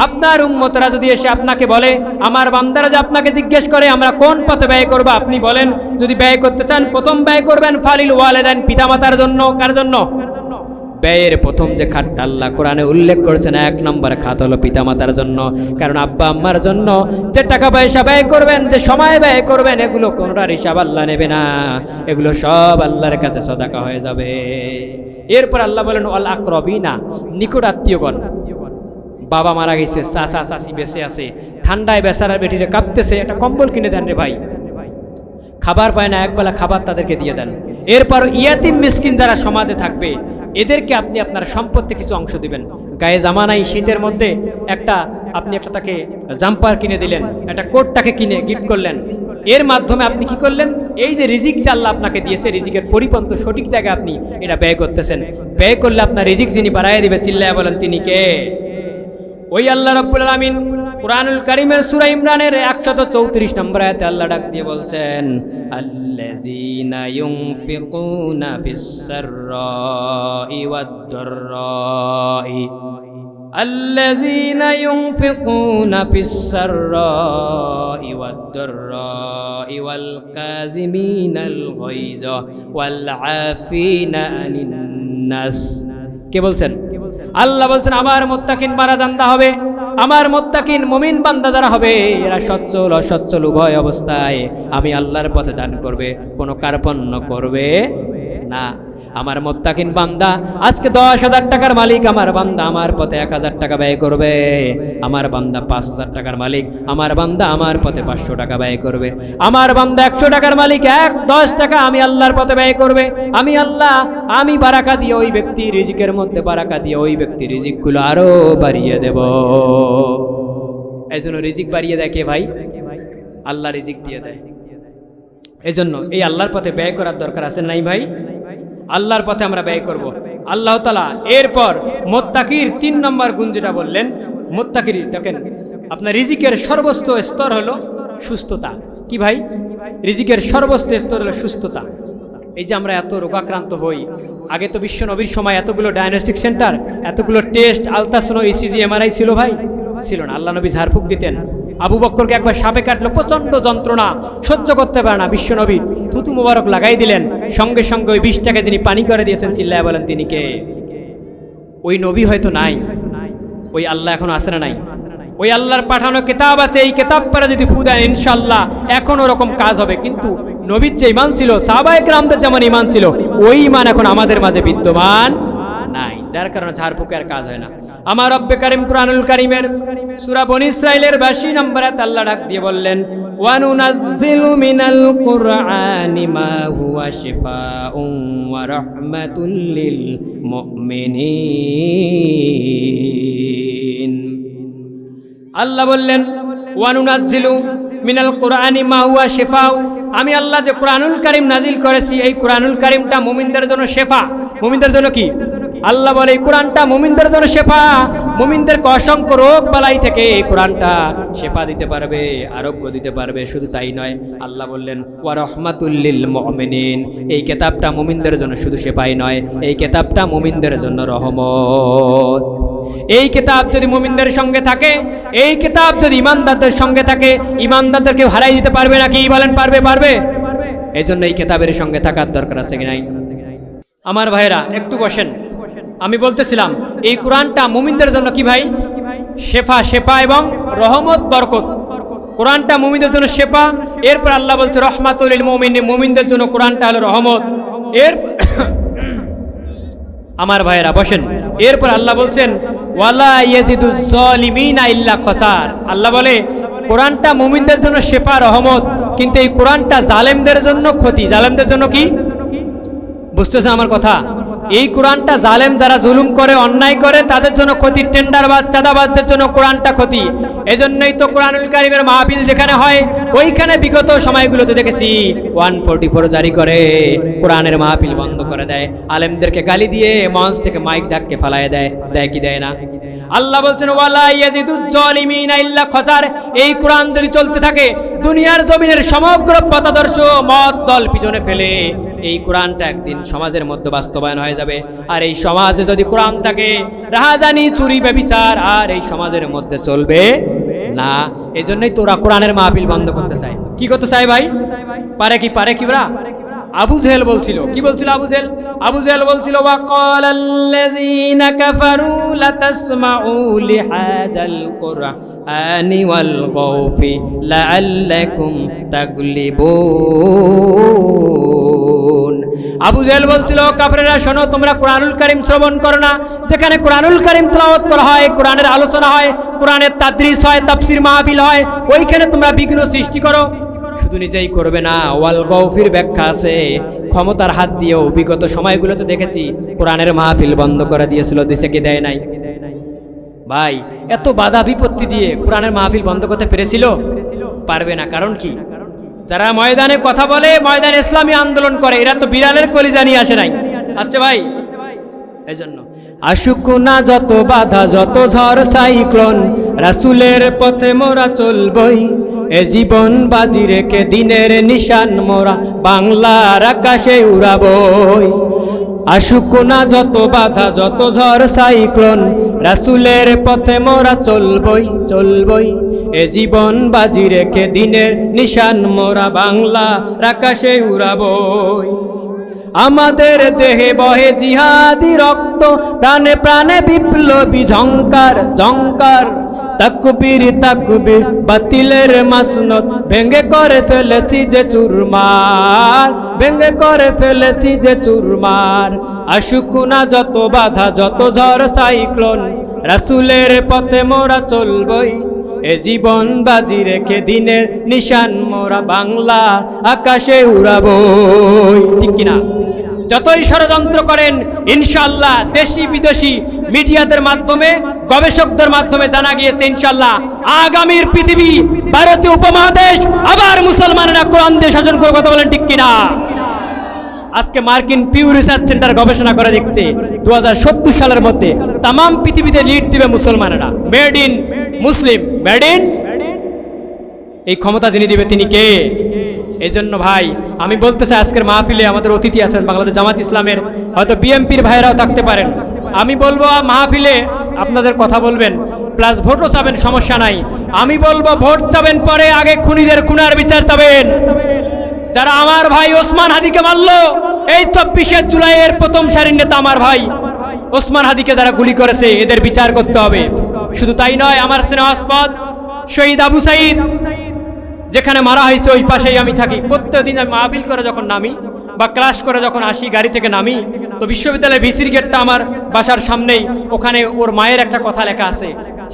আপনার উম্মতরা যদি এসে আপনাকে বলে, আমার বান্দারা যে আপনাকে জিজ্ঞেস করে আমরা কোন পথে ব্যয় করব, আপনি বলেন যদি ব্যয় করতে চান প্রথম ব্যয় করবেন ফালিল ওয়ালিদাইন, পিতামাতার জন্য। কার জন্য? ব্যয়ের প্রথম যে খাতটা আল্লাহ কোরআনে উল্লেখ করেছেন 1 নম্বর খাত হলো পিতামাতার জন্য। কারণ আব্বা আম্মার জন্য যে টাকা পয়সা ব্যয় করবেন, যে সময় ব্যয় করবেন, এগুলো কোনটার হিসাব আল্লাহ নেবে না, এগুলো সব আল্লাহর কাছে সদাকা হয়ে যাবে। এরপর আল্লাহ বলেন ওয়াল আকরাবিনা, নিকট আত্মীয়গণ। বাবা মারা গেছে, চাচা চাচি বেঁচে আছে, ঠান্ডায় বেচারার বেটিরে কাঁপতেছে, একটা কম্বল কিনে দেন রে ভাই, খাবার পায় না, একবেলা খাবার তাদেরকে দিয়ে দেন। এরপর ইয়াতিম মিসকিন যারা সমাজে থাকবে, এদেরকে আপনি আপনার সম্পত্তি কিছু অংশ দিবেন। গায়ে জামা নাই, শীতের মধ্যে আপনি একটা তাকে জাম্পার কিনে দিলেন, একটা কোট তাকে কিনে গিফট করলেন। এর মাধ্যমে আপনি কি করলেন? এই যে রিজিক আল্লাহ আপনাকে দিয়েছে, রিজিকের পরিপন্থ সঠিক জায়গায় আপনি এটা ব্যয় করতেছেন। ব্যয় করলে আপনার রিজিক যিনি বাড়াইয়া দিবে, চিল্লায়া বলেন তিনি কে? ওই আল্লাহ রাব্বুল আলামিন কুরআনুল কারীমের সূরা ইমরানের 134 নম্বর আয়াতে আল্লাহ ডাক দিয়ে বলছেন, আল্লাযীনা ইউনফিকুনা ফিস সাররাই ওয়াদ দাররাই, আল্লাযীনা ইউনফিকুনা ফিস সাররাই ওয়াদ দাররাই ওয়াল কাযিমিনাল গায়যা ওয়াল আফিনা আনিন নাস। কে বলছেন? আল্লাহ বলছেন আমার মুত্তাকিন বারাজান্দা হবে, আমার মুত্তাকিন মুমিন বান্দা যারা হবে এরা সচ্ছল অসচ্ছল উভয় অবস্থায় আমি আল্লাহর পথে দান করবে, কোনো কার্পণ্য করবে না। আমার মুত্তাকিন বান্দা আজকে 10,000 টাকার মালিক, আমার বান্দা আমার পথে 1,000 টাকা ব্যয় করবে। আমার বান্দা 5,000 টাকার মালিক, আমার বান্দা আমার পথে 500 টাকা ব্যয় করবে। আমার বান্দা 100 টাকার মালিক, 10 টাকা আমি আল্লাহর পথে ব্যয় করবে। আমি আল্লাহ, আমি বারাকা দিয়ে ওই ব্যক্তির রিজিকের মধ্যে বারাকা দিয়ে ওই ব্যক্তির রিজিকগুলো আরো বাড়িয়ে দেব। এই জন্য রিজিক বাড়িয়ে দেয় কে ভাই? আল্লাহ রিজিক দিয়ে দেয়। এই জন্য এই আল্লাহর পথে ব্যয় করার দরকার আছে নাই ভাই? আল্লাহর পথে আমরা ব্যয় করব। আল্লাহ তাআলা এরপর মুত্তাকির 3 নম্বর গুণ যেটা বললেন, মুত্তাকির দেখেন আপনার রিজিকের সর্বোচ্চ স্তর হলো সুস্থতা। কি ভাই? রিজিকের সর্বোচ্চ স্তর হলো সুস্থতা। এই যে আমরা এত রোগাক্রান্ত হই, আগে তো বিশ্ব নবীর সময় এতগুলো ডায়াগনস্টিক সেন্টার, এতগুলো টেস্ট, আলট্রাসাউন্ড, ইসিজি, এমআরআই ছিল ভাই? ছিল না। আল্লাহ নবী ঝাড়ফুঁক দিতেন। আবু বক্করকে একবার সাপে কাটলো, প্রচন্ড যন্ত্রণা সহ্য করতে পারে না, বিশ্ব নবী থুতু মুবারক লাগাই দিলেন, সঙ্গে সঙ্গে ওই 20 টাকা যিনি পানি করে দিয়েছেন, চিল্লায় বলেন তিনি কে? ওই নবী হয়তো নাই, ওই আল্লাহ এখনো আসে না নাই? ওই আল্লাহর পাঠানো কিতাব আছে, এই কিতাব পড়ে যদি ফু দেন ইনশাআল্লাহ এখন ওরকম কাজ হবে। কিন্তু নবীর যে ঈমান ছিল, সাহাবায়ে কেরামদের যেমন ঈমান ছিল, ওই ঈমান এখন আমাদের মাঝে বিদ্যমান নাই, যার কারণে ঝাড়ফুঁকে আর কাজ হয় না। আমার রব্বে কারীম কুরআনুল কারীমের সূরা বনী ইসরাঈলের 82 নম্বর আয়াতে আল্লাহ ডাক দিয়ে বললেন, ওয়া নুনাজ্জিলু মিনাল কুরআনি মা হুয়া শিফাউন ওয়া রাহমাতুল লিল মুমিনিন। আল্লাহ বললেন ওয়া নুনাজ্জিলু মিনাল কুরআনি মা হুয়া শিফাউ, আমি আল্লাহ যে কুরআনুল কারীম নাজিল করেছি, এই কুরআনুল কারীমটা মুমিনদের জন্য শেফা। মুমিনদের জন্য কি? আল্লাহ বলে এই কোরআনটা মুমিনদের জন্য শেফা। মুমিনদেরকে অসংখ্য রোগ বালাই থেকে এই কোরআনটা শেফা দিতে পারবে, আরোগ্য দিতে পারবে। শুধু তাই নয়, আল্লাহ বললেন ওয়া রাহমাতুল লিল মুমিনিন, এই কিতাবটা মুমিনদের জন্য শুধু শেফাই নয়, এই কিতাবটা মুমিনদের জন্য রহমত। এই কিতাব যদি মুমিনদের সঙ্গে থাকে, এই কিতাব যদি ঈমানদারদের সঙ্গে থাকে, ঈমানদারদেরকে হারাই দিতে পারবে নাকি? বলেন পারবে? পারবে। এই জন্য এই কিতাবের সঙ্গে থাকার দরকার আছে কি নাই? আমার ভাইরা একটু বসেন। আমি বলতেছিলাম এই কোরআনটা মুমিনদের জন্য কি ভাই? শেফা, শেফা এবং রহমত, বরকত। কোরআনটা মুমিনদের জন্য শেফা, এরপর আল্লাহ বলছে রহমাতুল লিল মুমিনিন, মুমিনদের জন্য কোরআনটা হলো রহমত। আমার ভাইরা বসেন। এরপর আল্লাহ বলছেন ওয়ালা ইয়াজিদুজ জালিমিনা ইল্লা খাসার। আল্লাহ বলে কোরআনটা মুমিনদের জন্য শেফা, রহমত, কিন্তু এই কোরআনটা জালেমদের জন্য ক্ষতি। জালেমদের জন্য কি? বুঝতেছেন আমার কথা? এই কোরআনটা জালেম যারা জুলুম করে, অন্যায় করে, তাদের জন্য ক্ষতি। টেন্ডারবাজ, চাঁদাবাজদের জন্য কোরআনটা ক্ষতি। এজন্যই তো কুরআনুল কারীমের মাহফিল যেখানে হয়, ওইখানে বিগত সময়গুলোতে দেখেছি 144 জারি করে কোরআনের মাহফিল বন্ধ করে দেয়, আলেমদেরকে গালি দিয়ে মঞ্চ থেকে মাইক ধাক্কে ফালায় দেয়। দেয় কি দেয় না? আল্লাহ বলছেন ওয়ালা ইয়াজিদুজ জালিমিনা ইল্লা খাসার। এই কোরআন যদি চলতে থাকে, দুনিয়ার জমিনের সমগ্র পথাদর্শ মত দল পিছনে ফেলে এই কোরআনটা একদিন সমাজের মধ্যে বাস্তবায়ন হয়ে যাবে। আর এই সমাজে যদি কোরআন থাকে, রাহাজানি, চুরি, ব্যভিচার আর এই সমাজের মধ্যে চলবে না। এই জন্যই তোরা কোরআনের মাহফিল বন্ধ করতে চায়। কি করতে চায় ভাই? পারে কি? পারে কি ওরা? আবু জেহেল বলছিল, কি বলছিল আবু জেহেল? আবু জেহেল বলছিল ওয়াকালাল্লাযীনা কাফারু লাতাসমাউ লিহাযাল কুরআনি ওয়ালগাউ ফি লাআল্লাকুম তাগলিবুন। আবু জেহেল বলছিল কাফেররা শোনো, তোমরা কুরআনুল কারীম শ্রবণ করো না। যেখানে কুরআনুল কারীম তেলাওয়াত করা হয়, কোরআনের আলোচনা হয়, কোরআনের তাদরিস হয়, তাফসীর মাহফিল হয়, ওইখানে তোমরা বিঘ্ন সৃষ্টি করো। শুধু নিজেই করবে না, ওয়াল গৌফির ব্যাখ্যা আছে, ক্ষমতার হাত দিয়েও বিগত সময়গুলোতে দেখেছি কোরআনের মাহফিল বন্ধ করে দিয়েছিল, দিছে কি দেয় নাই? ভাই এত বাধা বিপত্তি দিয়ে কোরআনের মাহফিল বন্ধ করতে পেরেছিল? পারবে না। কারণ কি? যারা ময়দানে কথা বলে, ময়দানে ইসলামী আন্দোলন করে, এরা তো বিড়ালের কলিজা নিয়ে আসে নাই। আচ্ছা ভাই, এই জন্য আসুক না যত বাধা, যত ঝড় সাইক্লোন, রাসূলের পথে মোরা চলবই, এ জীবন বাজি রেখে দিনের নিশান মোরা বাংলার আকাশে উড়াবই। আসুক না যত বাধা, যত ঝড় সাইক্লোন, রাসূলের পথে মোরা চলবই চলবই, এ জীবন বাজি রেখে দিনের নিশান মোরা বাংলা আকাশে উড়াবই। আমাদের দেহে বহে জিহাদি রক্ত, প্রাণে প্রাণে বিপ্লবী ঝংকার ঝংকার, তাকবীর তাকবীর বাতিলের মাসনত, ভেঙে করে ফেলেছি যে চুরমার, ভেঙে করে ফেলেছি যে চুরমার। আসুক না যত বাধা, যত ঝড় সাইক্লোন, রাসূলের পথে মোরা চলবই, এ জীবন বাজি রেখে দিনের নিশান মোরা বাংলা আকাশে উড়াবই। ঠিক কিনা? যতই ষড়যন্ত্র করেন, ইনশাআল্লাহ দেশি বিদেশি মিডিয়াদের মাধ্যমে, গবেষকদের মাধ্যমে জানা গিয়েছে ইনশাআল্লাহ আগামীর পৃথিবী, ভারতীয় উপমহাদেশ আবার মুসলমানেরা কোরআন দিয়ে শাসন করে। কথা বলেন ঠিক কিনা? আজকে মার্কিন পিউ রিসার্চ সেন্টার গবেষণা করে দেখছে 2070 সালের মধ্যে তাম পৃথিবীতে লিড দিবে মুসলমানেরা। Made in Muslim, made in. এই ক্ষমতা যিনি দিবে তিনি কে? এই জন্য ভাই আমি বলতে চাই, আজকের মাহফিলে আমাদের অতিথি আছেন বাংলাদেশ জামাত ইসলামের, হয়তো বিএমপির ভাইরাও থাকতে পারেন। আমি বলবো মাহফিলে আপনাদের কথা বলবেন, প্লাস ভোটও চাবেন, সমস্যা নাই। আমি বলবো ভোট চাবেন পরে, আগে খুনিদের খুনার বিচার চাবেন। যারা আমার ভাই ওসমান হাদিকে মারলো, এই 24শে জুলাইয়ের প্রথম সারির নেতা আমার ভাই ওসমান হাদিকে যারা গুলি করেছে, এদের বিচার করতে হবে। শুধু তাই নয়, আমার স্নেহাস্পদ শহীদ আবু সাইদ যেখানে মারা হয়েছে ওই পাশেই আমি থাকি। প্রত্যেকদিন আমি মাহফিল করে যখন নামি বা ক্লাস করে যখন আসি, গাড়ি থেকে নামি, তো বিশ্ববিদ্যালয়ের ভিসির গেটটা আমার বাসার সামনেই, ওখানে ওর মায়ের একটা কথা লেখা আছে,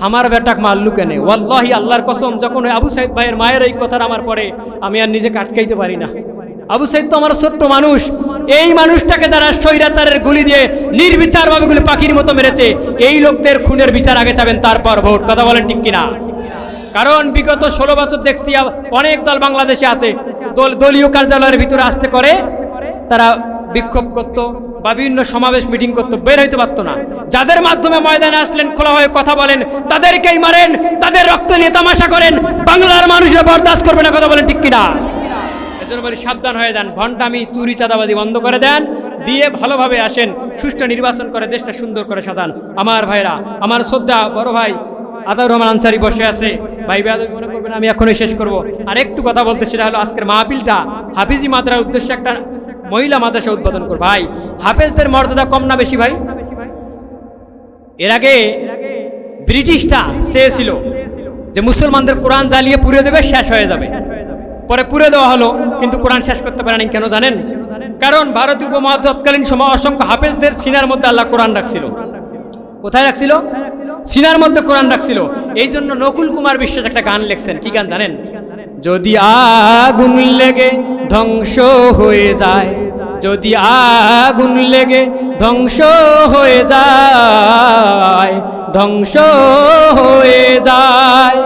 আমার বেটাক মারলু কেনে। ওয়াল্লাহি আল্লাহর কসম, যখন আবু সাইদ ভাইয়ের মায়ের এই কথাটা আমার পরে, আমি আর নিজেকে আটকাইতে পারি না। আবু সাইদ তো আমার ছোট্ট মানুষ, এই মানুষটাকে যারা স্বৈরাচারের গুলি দিয়ে নির্বিচারভাবে গুলি পাখির মতো মেরেছে, এই লোকদের খুনের বিচার আগে চাবেন, তারপর ভোট। কথা বলেন ঠিক কিনা? কারণ বিগত 16 বছর দেখছি অনেক দল বাংলাদেশে আছে, দলীয় কার্যালয়ের ভিতরে আসতে করে তারা বিক্ষোভ করত বা বিভিন্ন সমাবেশ মিটিং করতো, বের হইতে পারতো না। যাদের মাধ্যমে ময়দানে আসলেন, খোলা হয়ে কথা বলেন, তাদেরকেই মারেন, তাদের রক্ত নিয়ে তামাশা করেন। বাংলার মানুষরা বরদাস্ত করবে না। কথা বলেন ঠিক কিনা? এজন্য বলি সাবধান হয়ে যান, ভণ্ডামি চুরি চাঁদাবাজি বন্ধ করে দেন, দিয়ে ভালোভাবে আসেন, সুষ্ঠু নির্বাচন করে দেশটা সুন্দর করে সাজান। আমার ভাইরা, আমার শ্রদ্ধা বড় ভাই আতাউর রহমান আনসারী বসে আছে, ভাই বেয়াদবি মনে করবেন, আমি এখনই শেষ করব। আর একটু কথা বলতে, সেটা হলো আজকের মাহফিলটা হাফিজি মাদ্রাসার উদ্দেশ্যে একটা মহিলা মাদ্রাসা উদ্বোধন করব। ভাই হাফেজদের মর্যাদা কম না বেশি ভাই? এর আগে ব্রিটিশটা চেয়েছিল যে মুসলমানদের কোরআন জ্বালিয়ে পুড়িয়ে দেবে, শেষ হয়ে যাবে। পরে পুড়ে দেওয়া হলো, কিন্তু কোরআন শেষ করতে পারেনি। কেন জানেন? কারণ ভারতীয় উপমহাদেশে তৎকালীন সময় অসংখ্য হাফেজদের সিনার মধ্যে আল্লাহ কোরআন রাখছিল। কোথায় রাখছিল? সিনার মধ্যে কোরআন রাখছিল। এই জন্য নকুল কুমার বিশ্বাস একটা গান লিখছেন। কি গান জানেন? যদি আগুন লেগে ধ্বংস হয়ে যায়, যদি আগুন লেগে ধ্বংস হয়ে যায়, ধ্বংস হয়ে যায়,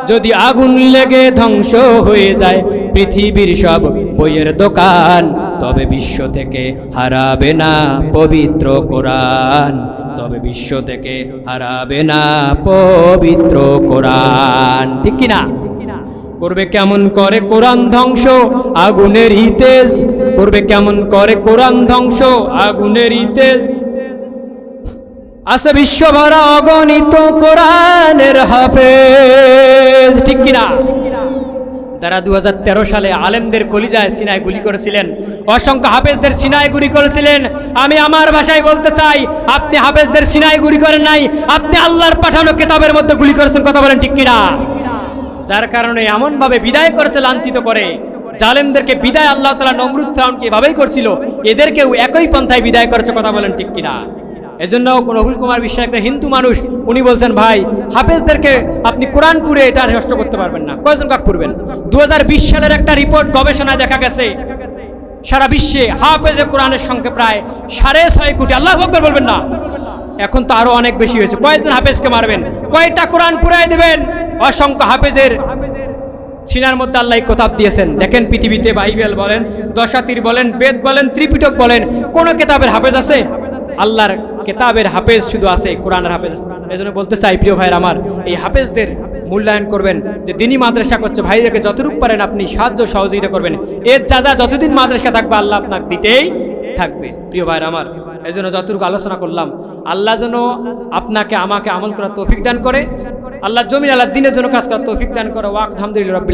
যদি আগুন লেগে ধ্বংস হয়ে যায় পৃথিবীর সব বইয়ের দোকান, তবে বিশ্ব থেকে হারাবে না পবিত্র কোরআন, তবে বিশ্ব থেকে হারাবে না পবিত্র কোরআন। ঠিক কিনা? করবে কেমন করে কোরআন ধ্বংস আগুনের হিতেজ, করবে কেমন করে কোরআন ধ্বংস আগুনের হিতেজ, আছে বিশ্বভরা অগণিত কোরআনের হাফেজ। ঠিক কিনা? যারা 2013 সালে আলেমদের কলিজায় সিনায় গুলি করেছিলেন, অসংখ্য হাফেজদের সিনায় গুলি করেছিলেন, আমি আমার ভাষায় বলতে চাই, আপনি হাফেজদের সিনায় গুলি করেন নাই, আপনি আল্লাহর পাঠানো কিতাবের মধ্যে গুলি করেছেন। কথা বলেন ঠিক কিনা? যার কারণে এমনভাবে বিদায় করেছে, লাঞ্ছিত করে জালেমদেরকে বিদায় আল্লাহ তাআলা নমরুদ ফিরআউনকে এভাবেই করছিল, এদেরকেও একই পন্থায় বিদায় করেছে। কথা বলেন ঠিক কিনা? এজন্য রহুল কুমার বিশ্বাস একটা হিন্দু মানুষ, উনি বলছেন ভাই হাফেজদেরকে আপনি কোরআন পুরে এটা নষ্ট করতে পারবেন না। কয়জন কাক পড়বেন? 2020 সালের একটা রিপোর্ট গবেষণায় দেখা গেছে সারা বিশ্বে হাফেজে কোরআনের সংখ্যা প্রায় 6.5 কোটি। আল্লাহু আকবার বলবেন না? এখন তো আরো অনেক বেশি হয়েছে। কয়জন হাফেজকে মারবেন? কয়টা কোরআন পুরাই দেবেন? অসংখ্য হাফেজের সিনার মধ্যে আল্লাহ কোতাব দিয়েছেন। দেখেন পৃথিবীতে বাইবেল বলেন, দশাতীর বলেন, বেদ বলেন, ত্রিপিটক বলেন, কোন কিতাবের হাফেজ আছে? আল্লাহর কিতাবের হাফেজ শুধু আছে, কোরআনের হাফেজ। এজন্য বলতে চাই প্রিয় ভাইয়ের আমার, এই হাফেজদের মূল্যায়ন করবেন, যে দিনী মাদ্রাসা করছে ভাইদেরকে যতটুকু পারেন আপনি সাহায্য সহযোগিতা করবেন। এর যা যতদিন মাদ্রাসা থাকবে আল্লাহ আপনাকে দিতেই থাকবে প্রিয় ভাইয়ের আমার। এই জন্য যতটুকু আলোচনা করলাম, আল্লাহ যেন আপনাকে আমাকে আমল করার তৌফিক দান করে, আল্লাহ জমিন আল্লাহ দিনের জন্য কাজ করার তৌফিক দান করে। ওয়াক আলহামদুলিল্লাহ রাব্বিল